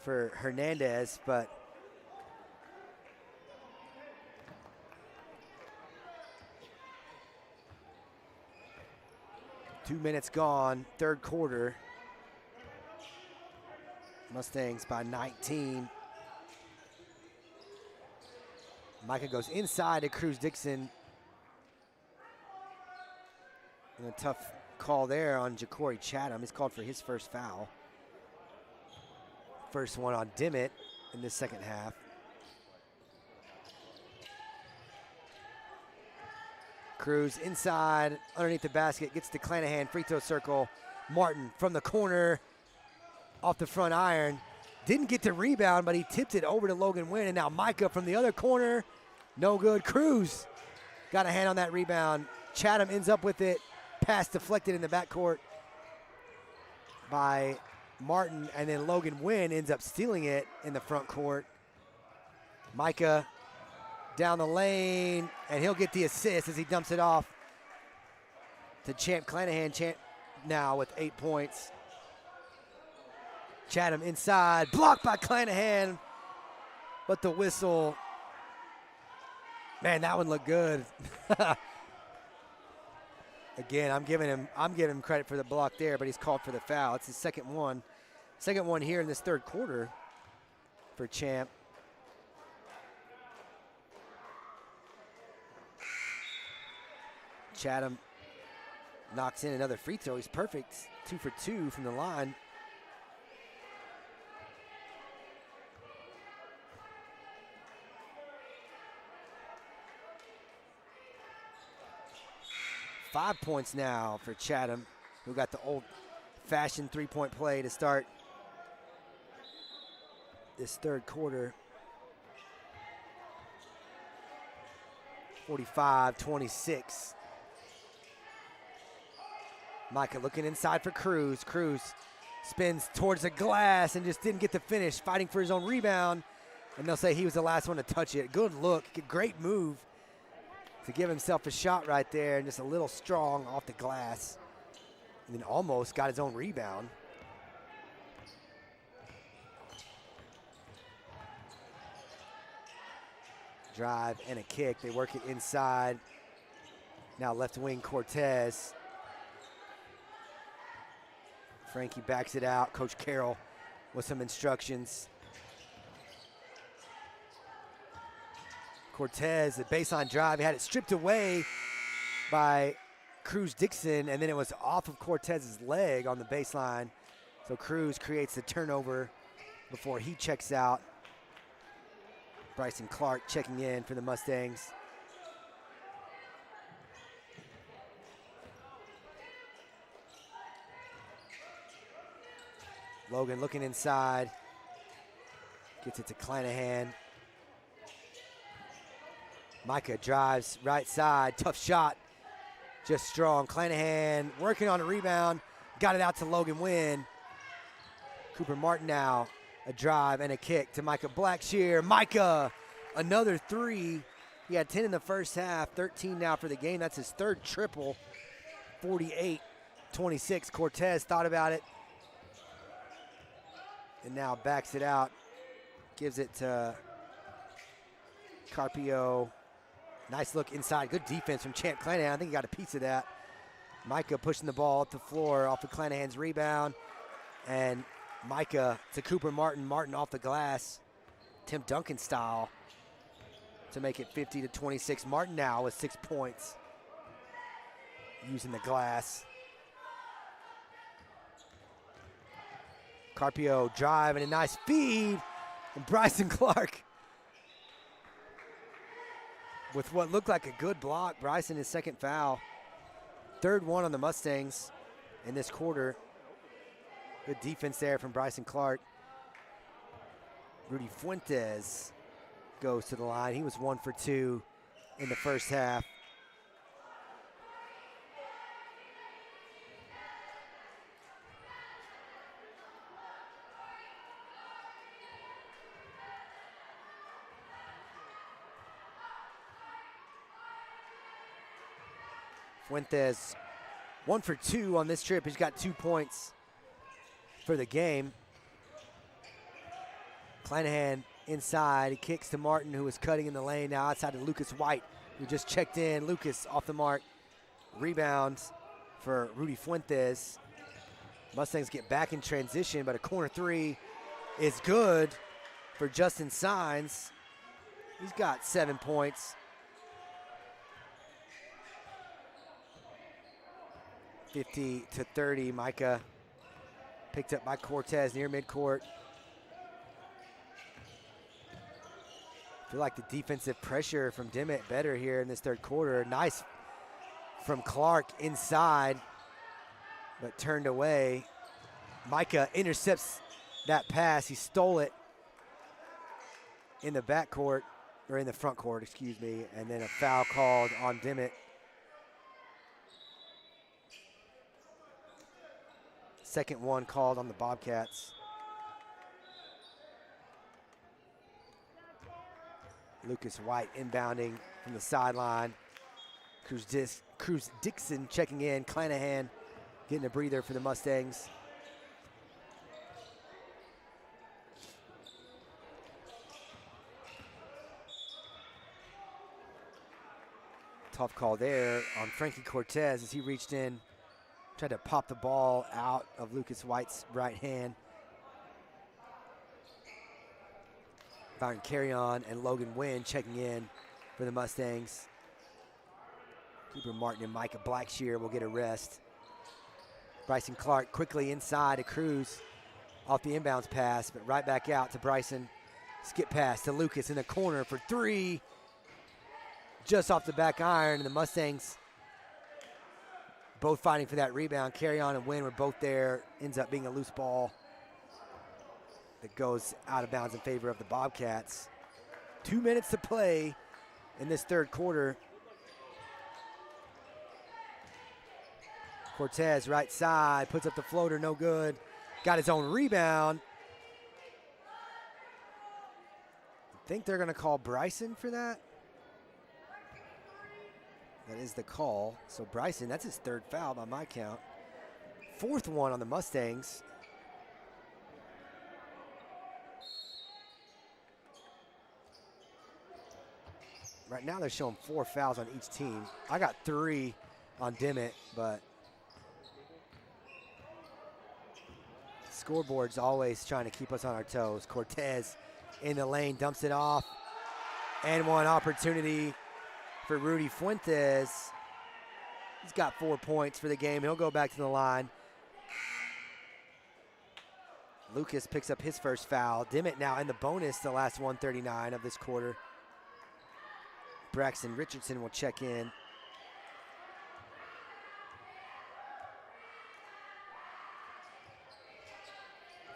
for Hernandez, but two minutes gone, third quarter. Mustangs by 19. Micah goes inside to Cruz Dixon. And a tough call there on Ja'Cory Chatham. He's called for his first foul. First one on Dimmitt in the second half. Cruz inside, underneath the basket, gets to Clanahan, free throw circle. Martin from the corner, off the front iron. Didn't get the rebound, but he tipped it over to Logan Wynn, and now Micah from the other corner. No good. Cruz got a hand on that rebound. Chatham ends up with it. Pass deflected in the backcourt by Martin, and then Logan Wynn ends up stealing it in the front court. Micah down the lane, and he'll get the assist as he dumps it off to Champ Clanahan. Champ now with 8 points. Chatham inside, blocked by Clanahan, but the whistle, man, that one looked good. Again, I'm giving him credit for the block there, but he's called for the foul. It's his second one here in this third quarter for Champ. Chatham knocks in another free throw. He's perfect, 2 for 2 from the line. Five points now for Chatham, who got the old-fashioned three-point play to start this third quarter. 45-26. Micah looking inside for Cruz. Cruz spins towards the glass and just didn't get the finish, fighting for his own rebound. And they'll say he was the last one to touch it. Good look, great move to give himself a shot right there, and just a little strong off the glass. And then almost got his own rebound. Drive and a kick. They work it inside. Now left wing Cortez. Frankie backs it out. Coach Carroll with some instructions. Cortez, the baseline drive, he had it stripped away by Cruz Dixon, and then it was off of Cortez's leg on the baseline. So Cruz creates the turnover before he checks out. Bryson Clark checking in for the Mustangs. Logan looking inside, gets it to Clanahan. Micah drives right side, tough shot, just strong. Clanahan working on a rebound, got it out to Logan Wynn. Cooper Martin now, a drive and a kick to Micah Blackshear. Micah, another three. He had 10 in the first half, 13 now for the game. That's his third triple, 48-26. Cortez thought about it and now backs it out, gives it to Carpio. Nice look inside, good defense from Champ Clanahan. I think he got a piece of that. Micah pushing the ball up the floor off of Clanahan's rebound. And Micah to Cooper Martin. Martin off the glass, Tim Duncan style, to make it 50-26. Martin now with 6 points, using the glass. Carpio drive and a nice feed, and Bryson Clark with what looked like a good block. Bryson, his second foul. Third one on the Mustangs in this quarter. Good defense there from Bryson Clark. Rudy Fuentes goes to the line. He was 1 for 2 in the first half. Fuentes 1 for 2 on this trip. He's got 2 points for the game. Clanahan inside. He kicks to Martin, who is cutting in the lane now outside to Lucas White, who just checked in. Lucas off the mark. Rebounds for Rudy Fuentes. Mustangs get back in transition, but a corner three is good for Justin Sines. He's got 7 points. 50-30, Micah picked up by Cortez near midcourt. I feel like the defensive pressure from Dimmitt better here in this third quarter. Nice from Clark inside, but turned away. Micah intercepts that pass. He stole it in the backcourt, or in the front court, excuse me, and then a foul called on Dimmitt. Second one called on the Bobcats. Lucas White inbounding from the sideline. Cruz Dixon checking in. Clanahan getting a breather for the Mustangs. Tough call there on Frankie Cortez as he reached in, tried to pop the ball out of Lucas White's right hand. Byron Carry-On and Logan Wynn checking in for the Mustangs. Cooper Martin and Micah Blackshear will get a rest. Bryson Clark quickly inside to Cruz off the inbounds pass, but right back out to Bryson. Skip pass to Lucas in the corner for three. Just off the back iron, and the Mustangs both fighting for that rebound. Carry-On and Wynn were both there. Ends up being a loose ball that goes out of bounds in favor of the Bobcats. 2 minutes to play in this third quarter. Cortez right side, puts up the floater, no good. Got his own rebound. I think they're gonna call Bryson for that. That is the call. So Bryson, that's his third foul by my count. Fourth one on the Mustangs. Right now they're showing 4 fouls on each team. I got 3 on Dimmitt, but scoreboard's always trying to keep us on our toes. Cortez in the lane, dumps it off. And one opportunity for Rudy Fuentes. He's got 4 points for the game. He'll go back to the line. Lucas picks up his first foul. Dimmitt now in the bonus the last 1:39 of this quarter. Braxton Richardson will check in.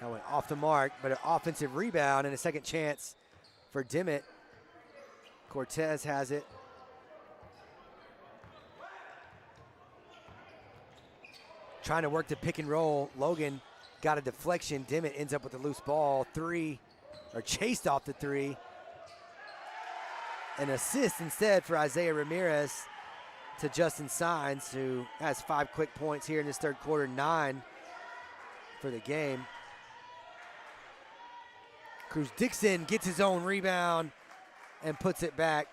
That went off the mark, but an offensive rebound and a second chance for Dimmitt. Cortez has it. Trying to work the pick and roll. Logan got a deflection. Dimmitt ends up with a loose ball. Three, or chased off the three. An assist instead for Isaiah Ramirez to Justin Sines, who has 5 quick points here in this third quarter, 9 for the game. Cruz Dixon gets his own rebound and puts it back.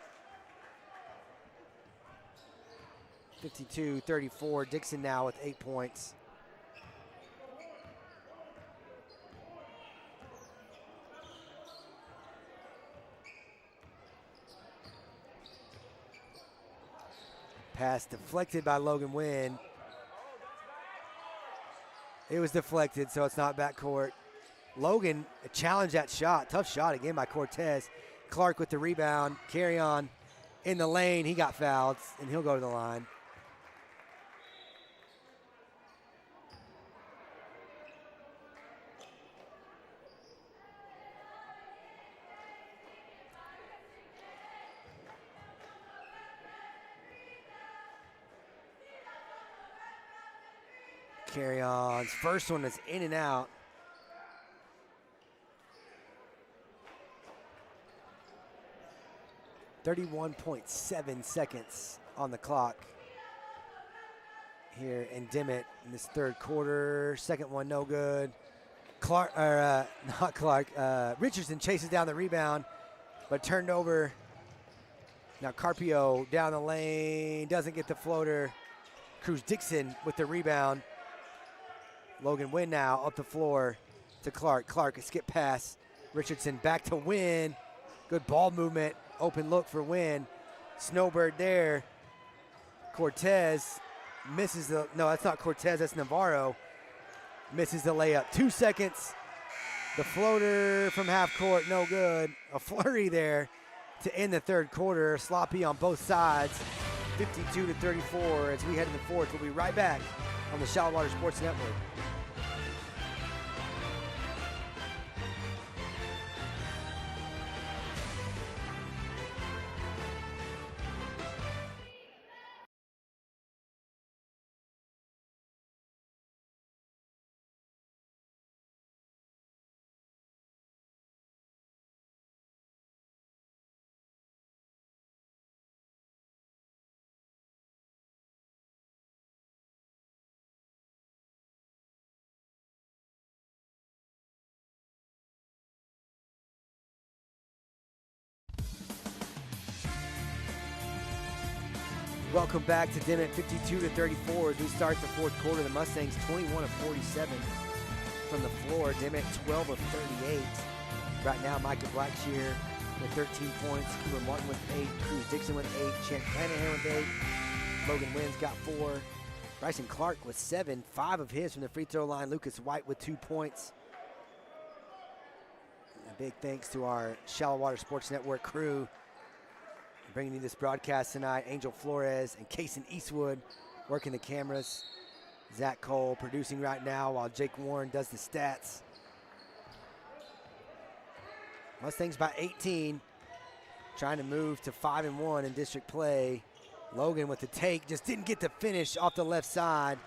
52-34, Dixon now with 8 points. Pass deflected by Logan Wynn. It was deflected, so it's not backcourt. Logan challenged that shot. Tough shot again by Cortez. Clark with the rebound. Carry on in the lane. He got fouled, and he'll go to the line. Carry on. First one is in and out. .7 seconds on the clock here in Dimmitt in this third quarter. Second one no good. Richardson chases down the rebound, but turned over. Now Carpio down the lane, doesn't get the floater. Cruz Dixon with the rebound. Logan Wynn now up the floor to Clark. Clark, a skip pass. Richardson back to Wynn. Good ball movement. Open look for Wynn. Snowbird there. Cortez misses the, no, that's not Cortez, that's Navarro. Misses the layup. 2 seconds. The floater from half court, no good. A flurry there to end the third quarter. Sloppy on both sides. 52-34 as we head to the fourth. We'll be right back on the Shallow Water Sports Network. Welcome back to Dimmitt, 52-34 as we start the fourth quarter. The Mustangs 21 of 47 from the floor. Dimmitt 12 of 38. Right now, Micah Blackshear with 13 points. Cooper Martin with 8. Cruz Dixon with 8. Chance Clanahan with 8. Logan Wynn's got 4. Bryson Clark with 7. 5 of his from the free throw line. Lucas White with 2 points. A big thanks to our Shallow Water Sports Network crew bringing you this broadcast tonight. Angel Flores and Kason Eastwood working the cameras. Zach Cole producing right now while Jake Warren does the stats. Mustangs by 18, trying to move to 5-1 in district play. Logan with the take, just didn't get the finish off the left side.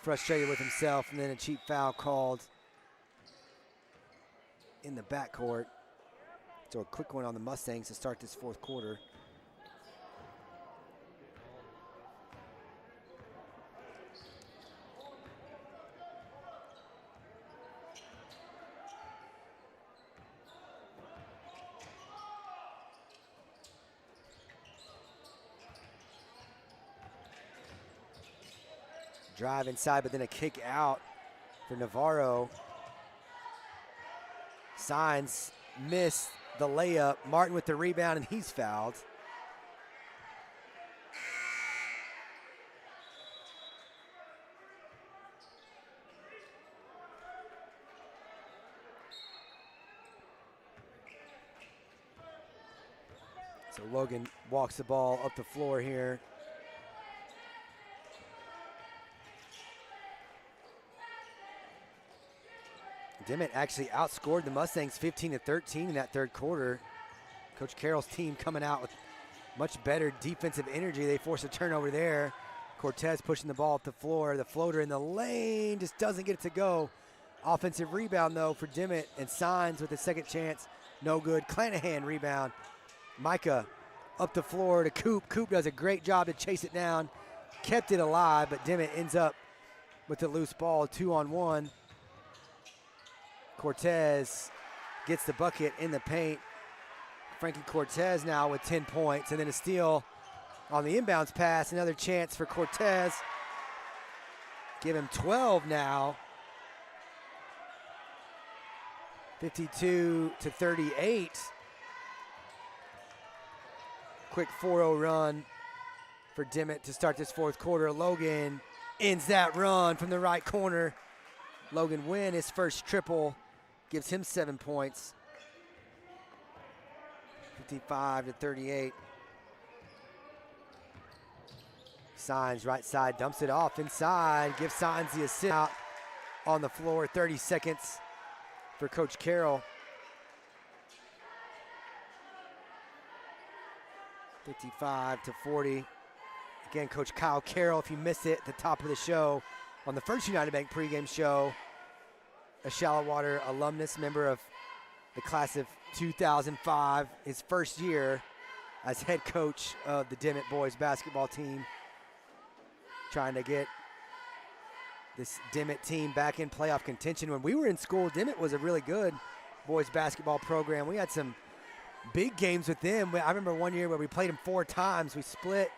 Frustrated with himself, and then a cheap foul called in the backcourt. So a quick one on the Mustangs to start this fourth quarter. Drive inside, but then a kick out for Navarro. Signs missed the layup. Martin with the rebound, and he's fouled. So Logan walks the ball up the floor here. Dimmitt actually outscored the Mustangs 15-13 in that third quarter. Coach Carroll's team coming out with much better defensive energy. They force a turnover there. Cortez pushing the ball up the floor. The floater in the lane just doesn't get it to go. Offensive rebound, though, for Dimmitt, and Signs with a second chance. No good. Clanahan rebound. Micah up the floor to Coop. Coop does a great job to chase it down. Kept it alive, but Dimmitt ends up with the loose ball, 2-on-1. Cortez gets the bucket in the paint. Frankie Cortez now with 10 points, and then a steal on the inbounds pass. Another chance for Cortez. Give him 12 now. 52-38. Quick 4-0 run for Dimmitt to start this fourth quarter. Logan ends that run from the right corner. Logan Wynn, his first triple, gives him 7 points. 55-38. Signs right side, dumps it off inside, gives Signs the assist out on the floor. 30 seconds for Coach Carroll. 55-40. Again, Coach Kyle Carroll, if you missed it at the top of the show, on the first United Bank pregame show, a Shallow Water alumnus, member of the class of 2005, his first year as head coach of the Dimmitt boys basketball team, trying to get this Dimmitt team back in playoff contention. When we were in school, Dimmitt was a really good boys basketball program. We had some big games with them. I remember one year where we played them 4 times. We split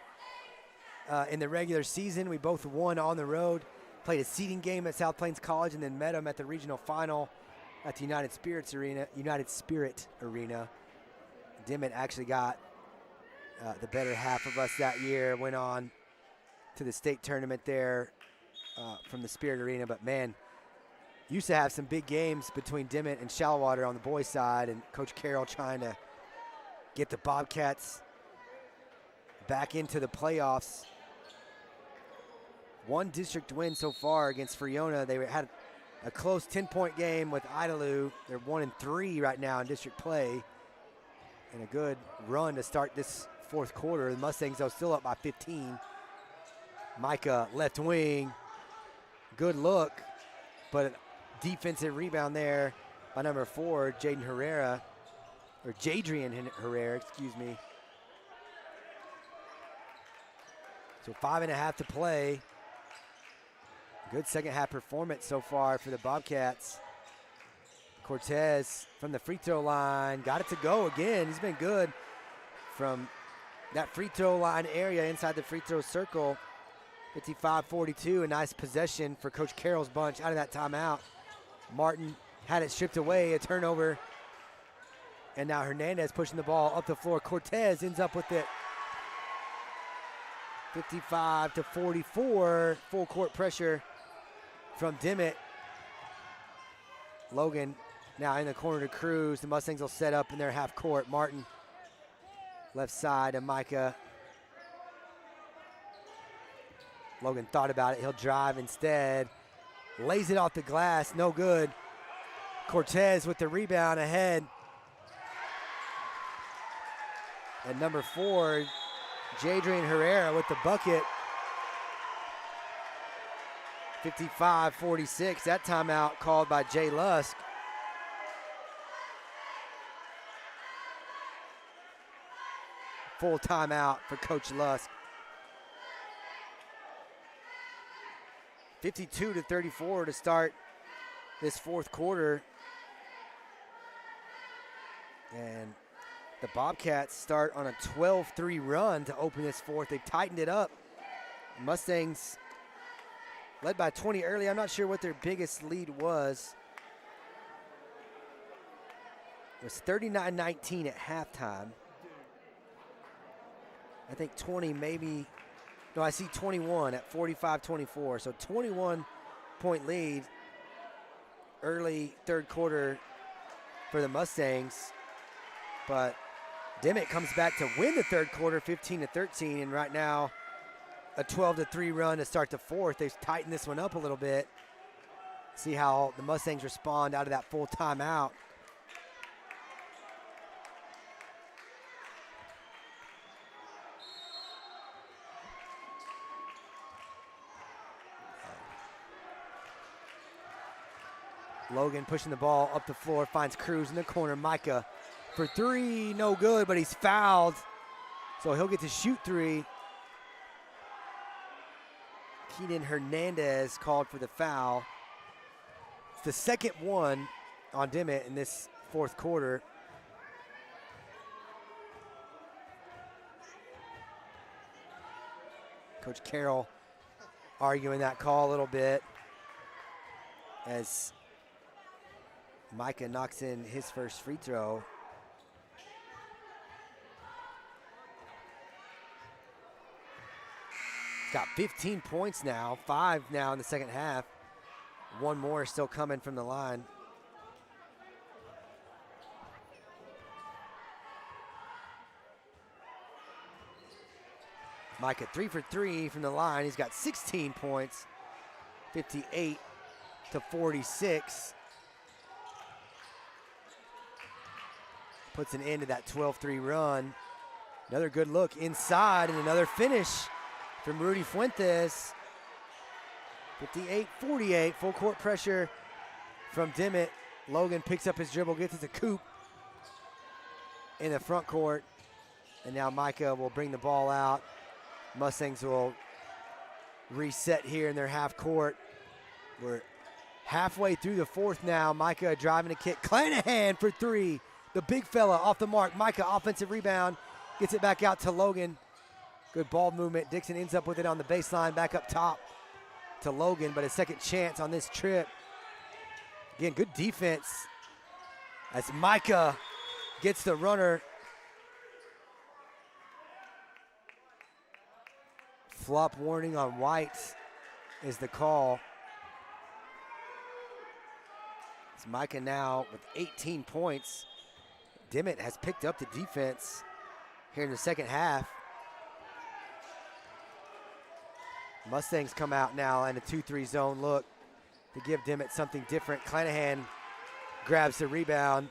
in the regular season. We both won on the road. Played a seeding game at South Plains College and then met them at the regional final at the United Spirit Arena. Dimmitt actually got the better half of us that year. Went on to the state tournament there from the Spirit Arena. But man, used to have some big games between Dimmitt and Shallow Water on the boys' side, and Coach Carroll trying to get the Bobcats back into the playoffs. One district win so far against Friona. They had a close 10-point game with Idalou. They're 1-3 right now in district play. And a good run to start this fourth quarter. The Mustangs, though, still up by 15. Micah, left wing. Good look, but a defensive rebound there by number 4, Jadrian Herrera. Excuse me. So 5.5 to play. Good second half performance so far for the Bobcats. Cortez from the free throw line, got it to go again. He's been good from that free throw line area inside the free throw circle. 55-42, a nice possession for Coach Carroll's bunch out of that timeout. Martin had it stripped away, a turnover. And now Hernandez pushing the ball up the floor. Cortez ends up with it. 55-44, full court pressure from Dimmitt. Logan now in the corner to Cruz. The Mustangs will set up in their half court. Martin left side to Micah. Logan thought about it. He'll drive instead. Lays it off the glass. No good. Cortez with the rebound ahead. And number 4, Jadrian Herrera with the bucket. 55-46. That timeout called by Jay Lusk. Full timeout for Coach Lusk. 52-34 to start this fourth quarter. And the Bobcats start on a 12-3 run to open this fourth. They've tightened it up. Mustangs led by 20 early. I'm not sure what their biggest lead was. It was 39-19 at halftime. I think 20 maybe. No, I see 21 at 45-24. So 21-point lead early third quarter for the Mustangs. But Dimmitt comes back to win the third quarter 15-13. And right now a 12-3 run to start the fourth. They've tightened this one up a little bit. See how the Mustangs respond out of that full timeout. Logan pushing the ball up the floor, finds Cruz in the corner. Micah for 3, no good, but he's fouled. So he'll get to shoot 3. Keaton Hernandez called for the foul. It's the second one on Dimmitt in this fourth quarter. Coach Carroll arguing that call a little bit as Micah knocks in his first free throw. He's got 15 points now, 5 now in the second half. One more still coming from the line. Micah 3 for 3 from the line. He's got 16 points, 58-46. Puts an end to that 12-3 run. Another good look inside and another finish from Rudy Fuentes. 58-48, full court pressure from Dimmitt. Logan picks up his dribble, gets it to Coop in the front court. And now Micah will bring the ball out. Mustangs will reset here in their half court. We're halfway through the fourth now. Micah driving a kick. Clanahan for 3. The big fella off the mark. Micah offensive rebound. Gets it back out to Logan. Good ball movement. Dixon ends up with it on the baseline. Back up top to Logan, but a second chance on this trip. Again, good defense as Micah gets the runner. Flop warning on White is the call. It's Micah now with 18 points. Dimmitt has picked up the defense here in the second half. Mustangs come out now in a 2-3 zone look to give Dimmitt something different. Clanahan grabs the rebound.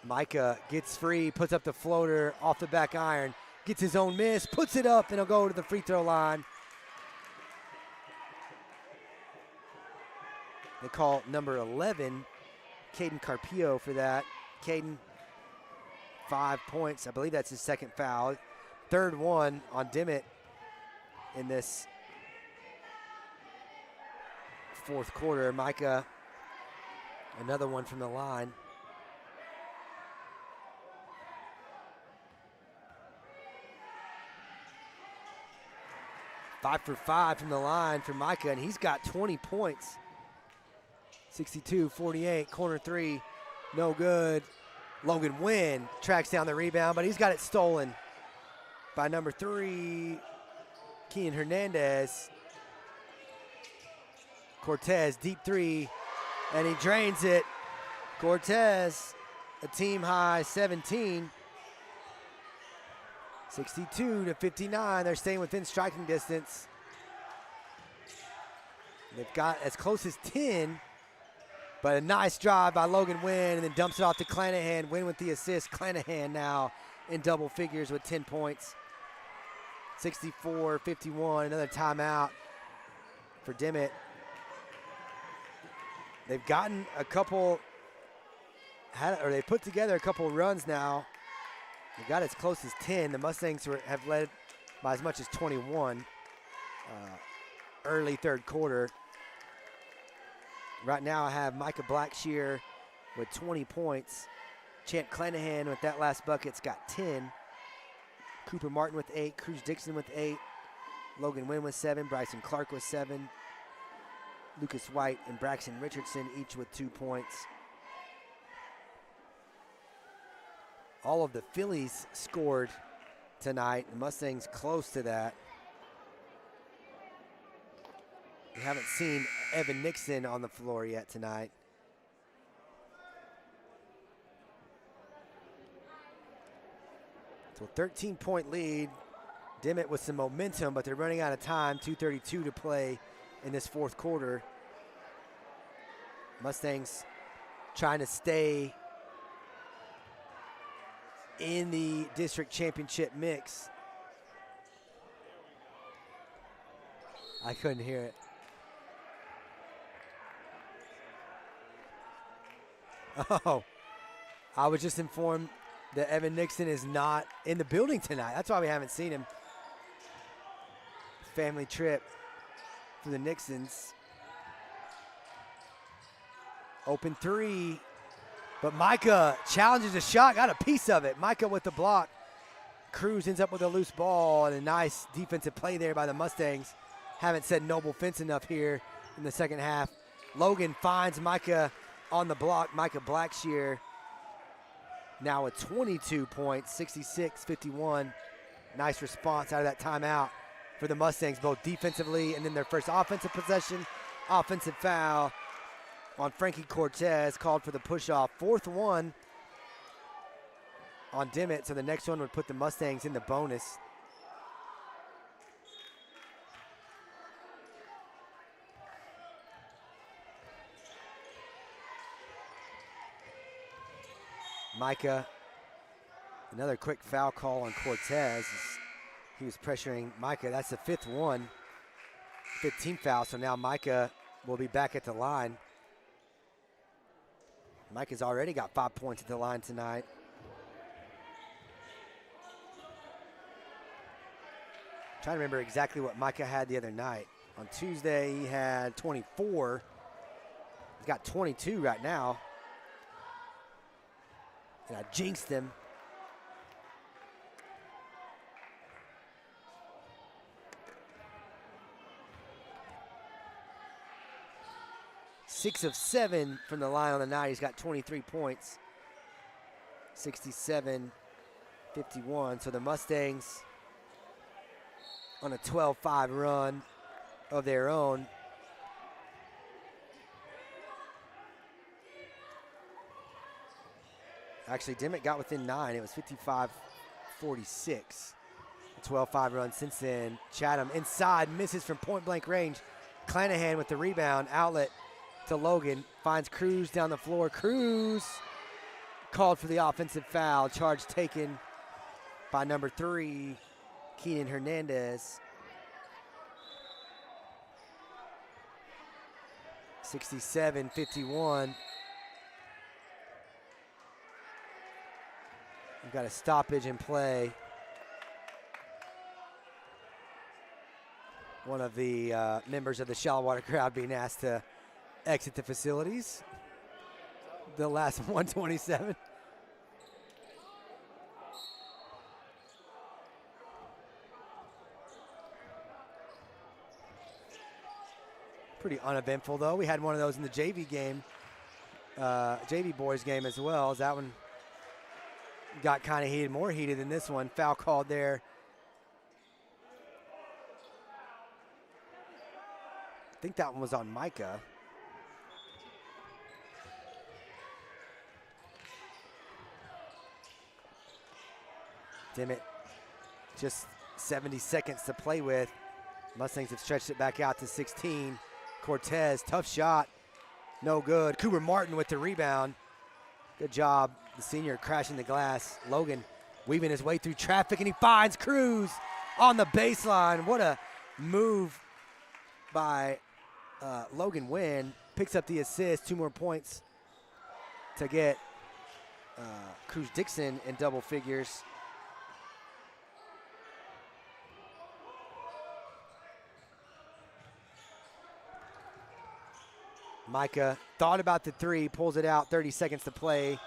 Micah gets free, puts up the floater off the back iron, gets his own miss, puts it up, and he'll go to the free throw line. They call number 11, Caden Carpio, for that. Caden, 5 points. I believe that's his second foul. Third one on Dimmitt in this fourth quarter. Micah, another one from the line. Five for 5 from the line for Micah, and he's got 20 points. 62-48, corner three, no good. Logan Wynn tracks down the rebound, but he's got it stolen by number 3, Kean Hernandez. Cortez, deep three, and he drains it. Cortez, a team high 17. 62-59, they're staying within striking distance. They've got as close as 10, but a nice drive by Logan Wynn, and then dumps it off to Clanahan. Wynn with the assist. Clanahan now in double figures with 10 points. 64-51, another timeout for Dimmitt. They've gotten a couple, they put together a couple runs now. They got as close as 10. The Mustangs have led by as much as 21 early third quarter. Right now I have Micah Blackshear with 20 points. Chant Clanahan with that last bucket's got 10. Cooper Martin with 8. Cruz Dixon with 8. Logan Wynn with 7. Bryson Clark with 7. Lucas White and Braxton Richardson each with 2 points. All of the Phillies scored tonight. The Mustangs close to that. We haven't seen Evan Nixon on the floor yet tonight. So 13-point lead. Dimmitt with some momentum, but they're running out of time. 2:32 to play in this fourth quarter. Mustangs trying to stay in the district championship mix. I couldn't hear it. Oh, I was just informed that Evan Nixon is not in the building tonight. That's why we haven't seen him. Family trip for the Nixons. Open three, but Micah challenges a shot, got a piece of it. Micah with the block. Cruz ends up with a loose ball, and a nice defensive play there by the Mustangs. Haven't said noble fence enough here in the second half. Logan finds Micah on the block. Micah Blackshear now with 22 points, 66-51. Nice response out of that timeout for the Mustangs, both defensively and then their first offensive possession. Offensive foul on Frankie Cortez, called for the push-off. Fourth one on Dimmitt, so the next one would put the Mustangs in the bonus. Micah, another quick foul call on Cortez. He was pressuring Micah. That's the fifth one, 15 foul, so now Micah will be back at the line. Micah's already got 5 points at the line tonight. Trying to remember exactly what Micah had the other night. On Tuesday, he had 24. He's got 22 right now. And I jinxed him. Six of 7 from the line on the night. He's got 23 points. 67-51. So the Mustangs on a 12-5 run of their own. Actually, Dimmitt got within 9. It was 55-46 A 12-5 run since then. Chatham inside, misses from point-blank range. Clanahan with the rebound, outlet to Logan. Finds Cruz down the floor. Cruz called for the offensive foul. Charge taken by number 3, Keenan Hernandez. 67-51. We've got a stoppage in play. One of the members of the Shallowater crowd being asked to exit the facilities. The last 127. Pretty uneventful, though. We had one of those in the JV game, JV boys game as well. That one got kind of heated, more heated than this one. Foul called there. I think that one was on Micah. Dimmitt, just 70 seconds to play with. Mustangs have stretched it back out to 16. Cortez, tough shot, no good. Cooper Martin with the rebound. Good job, the senior crashing the glass. Logan weaving his way through traffic, and he finds Cruz on the baseline. What a move by Logan Wynn. Picks up the assist, 2 more points to get Cruz Dixon in double figures. Micah thought about the 3, pulls it out, 30 seconds to play.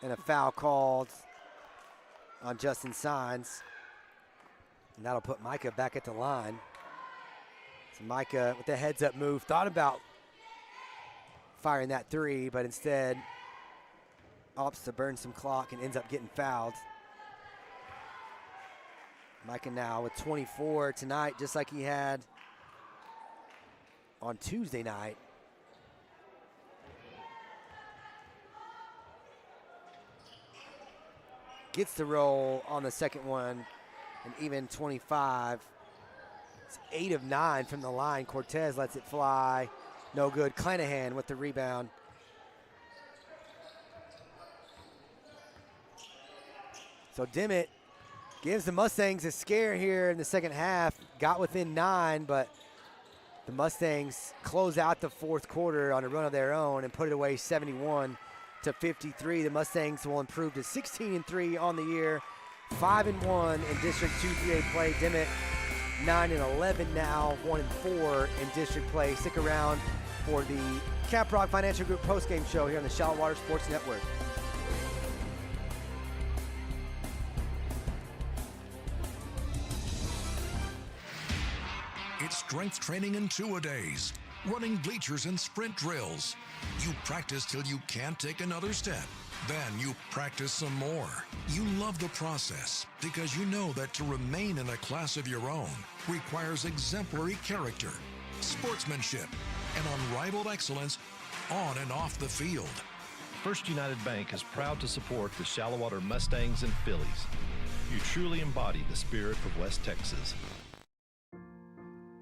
And a foul called on Justin Sines. And that'll put Micah back at the line. So Micah with the heads up move, thought about firing that 3, but instead opts to burn some clock and ends up getting fouled. Micah now with 24 tonight, just like he had on Tuesday night. Gets the roll on the second one, and even 25. It's 8 of 9 from the line. Cortez lets it fly. No good. Clanahan with the rebound. So Dimmitt gives the Mustangs a scare here in the second half. Got within 9, but the Mustangs close out the fourth quarter on a run of their own and put it away 71-53. The Mustangs will improve to 16-3 on the year, 5-1 in District 2-3A play. Dimmitt 9-11 now, 1-4 in district play. Stick around for the Caprock Financial Group postgame show here on the Shallowater Sports Network. It's strength training in 2-a-days, running bleachers and sprint drills. You practice till you can't take another step. Then you practice some more. You love the process because you know that to remain in a class of your own requires exemplary character, sportsmanship, and unrivaled excellence on and off the field. First United Bank is proud to support the Shallowater Mustangs and Phillies. You truly embody the spirit of West Texas.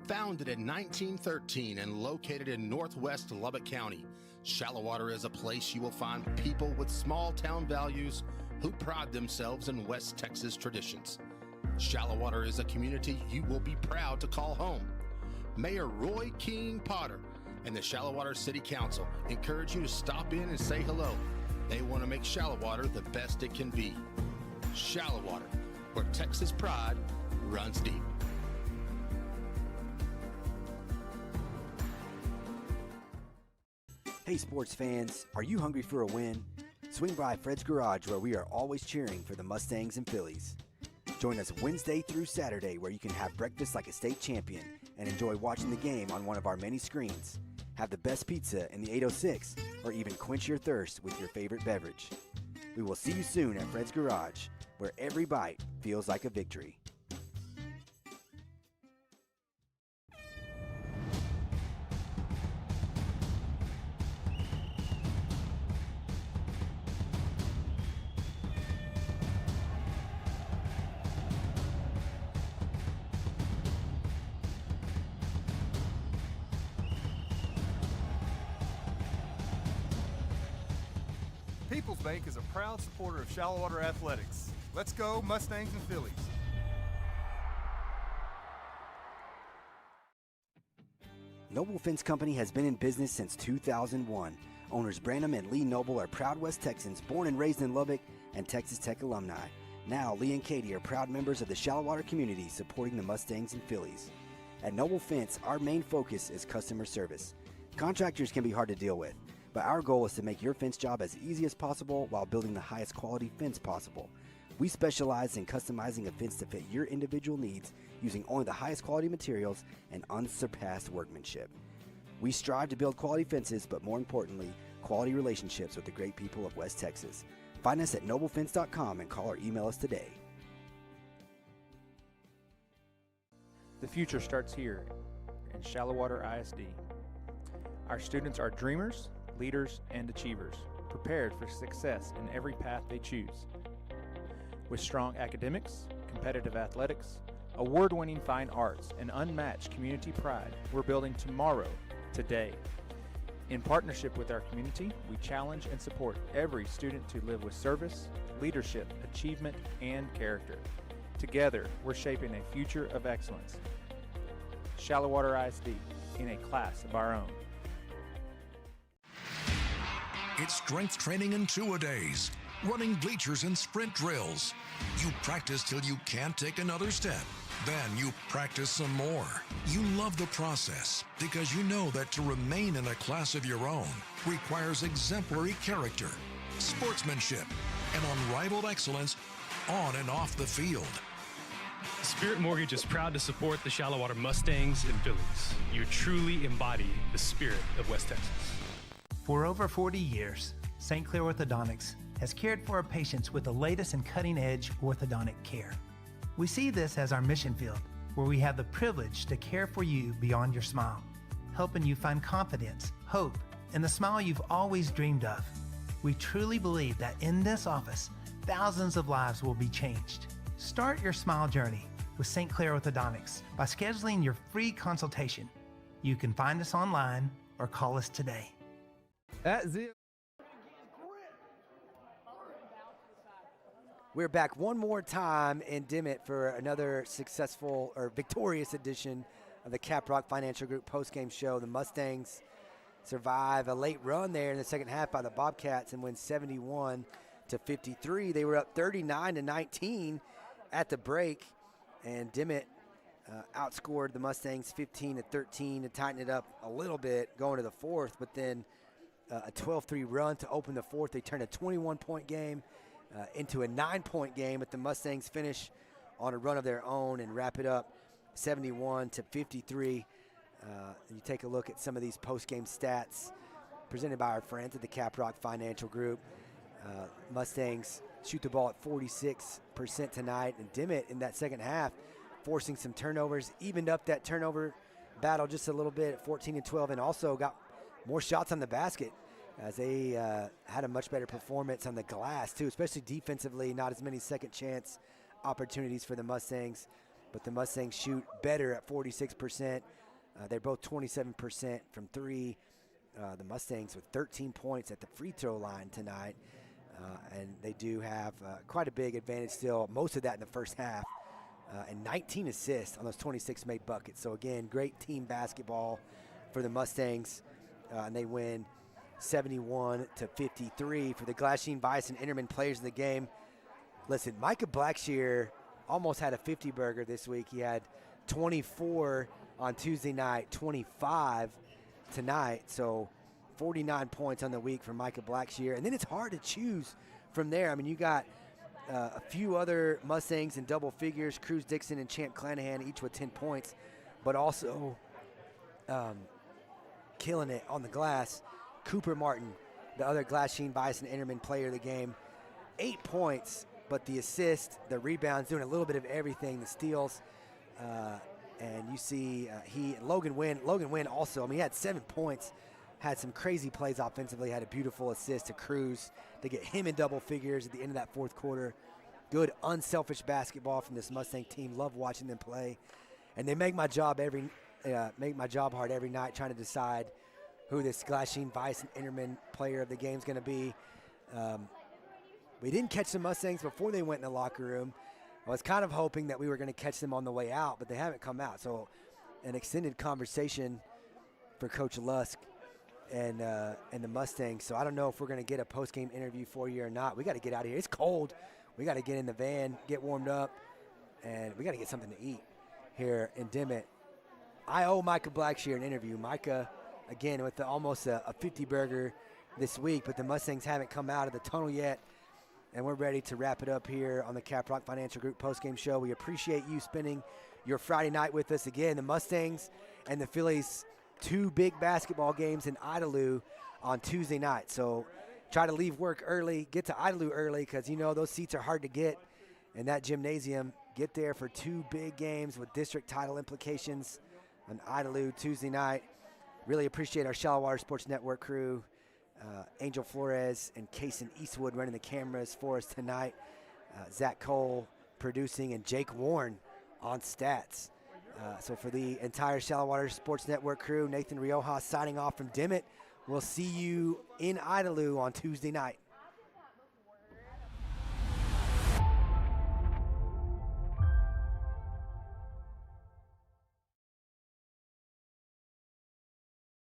Founded in 1913 and located in northwest Lubbock County, Shallowater is a place you will find people with small town values who pride themselves in West Texas traditions. Shallowater is a community you will be proud to call home. Mayor Roy King Potter and the Shallowater City Council encourage you to stop in and say hello. They want to make Shallowater the best it can be. Shallowater, where Texas pride runs deep. Hey sports fans, are you hungry for a win? Swing by Fred's Garage, where we are always cheering for the Mustangs and Phillies. Join us Wednesday through Saturday, where you can have breakfast like a state champion and enjoy watching the game on one of our many screens. Have the best pizza in the 806, or even quench your thirst with your favorite beverage. We will see you soon at Fred's Garage, where every bite feels like a victory. People's Bank is a proud supporter of shallow water athletics. Let's go, Mustangs and Phillies. Noble Fence Company has been in business since 2001. Owners Branham and Lee Noble are proud West Texans, born and raised in Lubbock and Texas Tech alumni. Now, Lee and Katie are proud members of the shallow water community supporting the Mustangs and Phillies. At Noble Fence, our main focus is customer service. Contractors can be hard to deal with, but our goal is to make your fence job as easy as possible while building the highest quality fence possible. We specialize in customizing a fence to fit your individual needs using only the highest quality materials and unsurpassed workmanship. We strive to build quality fences, but more importantly, quality relationships with the great people of West Texas. Find us at noblefence.com and call or email us today. The future starts here in Shallow Water ISD. Our students are dreamers, leaders, and achievers, prepared for success in every path they choose. With strong academics, competitive athletics, award-winning fine arts, and unmatched community pride, we're building tomorrow, today. In partnership with our community, we challenge and support every student to live with service, leadership, achievement, and character. Together, we're shaping a future of excellence. Shallow Water ISD, in a class of our own. It's strength training in two-a-days, running bleachers and sprint drills. You practice till you can't take another step. Then you practice some more. You love the process because you know that to remain in a class of your own requires exemplary character, sportsmanship, and unrivaled excellence on and off the field. Spirit Mortgage is proud to support the Shallow Water Mustangs and Phillies. You truly embody the spirit of West Texas. For over 40 years, St. Clair Orthodontics has cared for our patients with the latest and cutting-edge orthodontic care. We see this as our mission field, where we have the privilege to care for you beyond your smile, helping you find confidence, hope, and the smile you've always dreamed of. We truly believe that in this office, thousands of lives will be changed. Start your smile journey with St. Clair Orthodontics by scheduling your free consultation. You can find us online or call us today. We're back one more time in Dimmitt for another successful or victorious edition of the Caprock Financial Group postgame show. The Mustangs survive a late run there in the second half by the Bobcats and win 71-53. They were up 39-19 at the break, and Dimmitt outscored the Mustangs 15-13 to tighten it up a little bit going to the fourth, but then a 12-3 run to open the fourth. They turned a 21-point game into a 9-point game, but the Mustangs finish on a run of their own and wrap it up 71-53. You take a look at some of these post-game stats presented by our friends at the Caprock Financial Group. Mustangs shoot the ball at 46% tonight, and Dimmitt in that second half forcing some turnovers, evened up that turnover battle just a little bit at 14-12, and also got more shots on the basket as they had a much better performance on the glass too, especially defensively. Not as many second chance opportunities for the Mustangs, but the Mustangs shoot better at 46%. They're both 27% from three. The Mustangs with 13 points at the free throw line tonight, and they do have quite a big advantage still, most of that in the first half, and 19 assists on those 26 made buckets. So again, great team basketball for the Mustangs, and they win 71-53. For the Glassine Bison Interman players of the game, listen, Micah Blackshear almost had a 50-burger this week. He had 24 on Tuesday night, 25 tonight, so 49 points on the week for Micah Blackshear. And then it's hard to choose from there. I mean, you got a few other Mustangs in double figures, Cruz Dixon and Champ Clanahan, each with 10 points, but also killing it on the glass. Cooper Martin, the other Glassine Bison Interman player of the game, 8 points, but the assist, the rebounds, doing a little bit of everything, the steals, and you see Logan Wynn also, I mean, he had 7 points, had some crazy plays offensively, had a beautiful assist to Cruz to get him in double figures at the end of that fourth quarter. Good, unselfish basketball from this Mustang team. Love watching them play, and they make my job hard every night trying to decide who this Glassine Bison Interman player of the game is going to be. We didn't catch the Mustangs before they went in the locker room. I was kind of hoping that we were going to catch them on the way out, but they haven't come out. So an extended conversation for Coach Lusk and the Mustangs. So I don't know if we're going to get a post-game interview for you or not. We got to get out of here. It's cold. We got to get in the van, get warmed up, and we got to get something to eat here in Dimmitt. I owe Micah Blackshear an interview. Micah, again, with almost a 50-burger this week, but the Mustangs haven't come out of the tunnel yet, and we're ready to wrap it up here on the Caprock Financial Group postgame show. We appreciate you spending your Friday night with us. Again, the Mustangs and the Phillies, 2 big basketball games in Idalou on Tuesday night. So try to leave work early, get to Idalou early, because you know those seats are hard to get in that gymnasium. Get there for 2 big games with district title implications on Idalou Tuesday night. Really appreciate our Shallow Water Sports Network crew, Angel Flores and Kason Eastwood running the cameras for us tonight. Zach Cole producing, and Jake Warren on stats. So for the entire Shallow Water Sports Network crew, Nathan Rioja signing off from Dimmitt. We'll see you in Idalou on Tuesday night.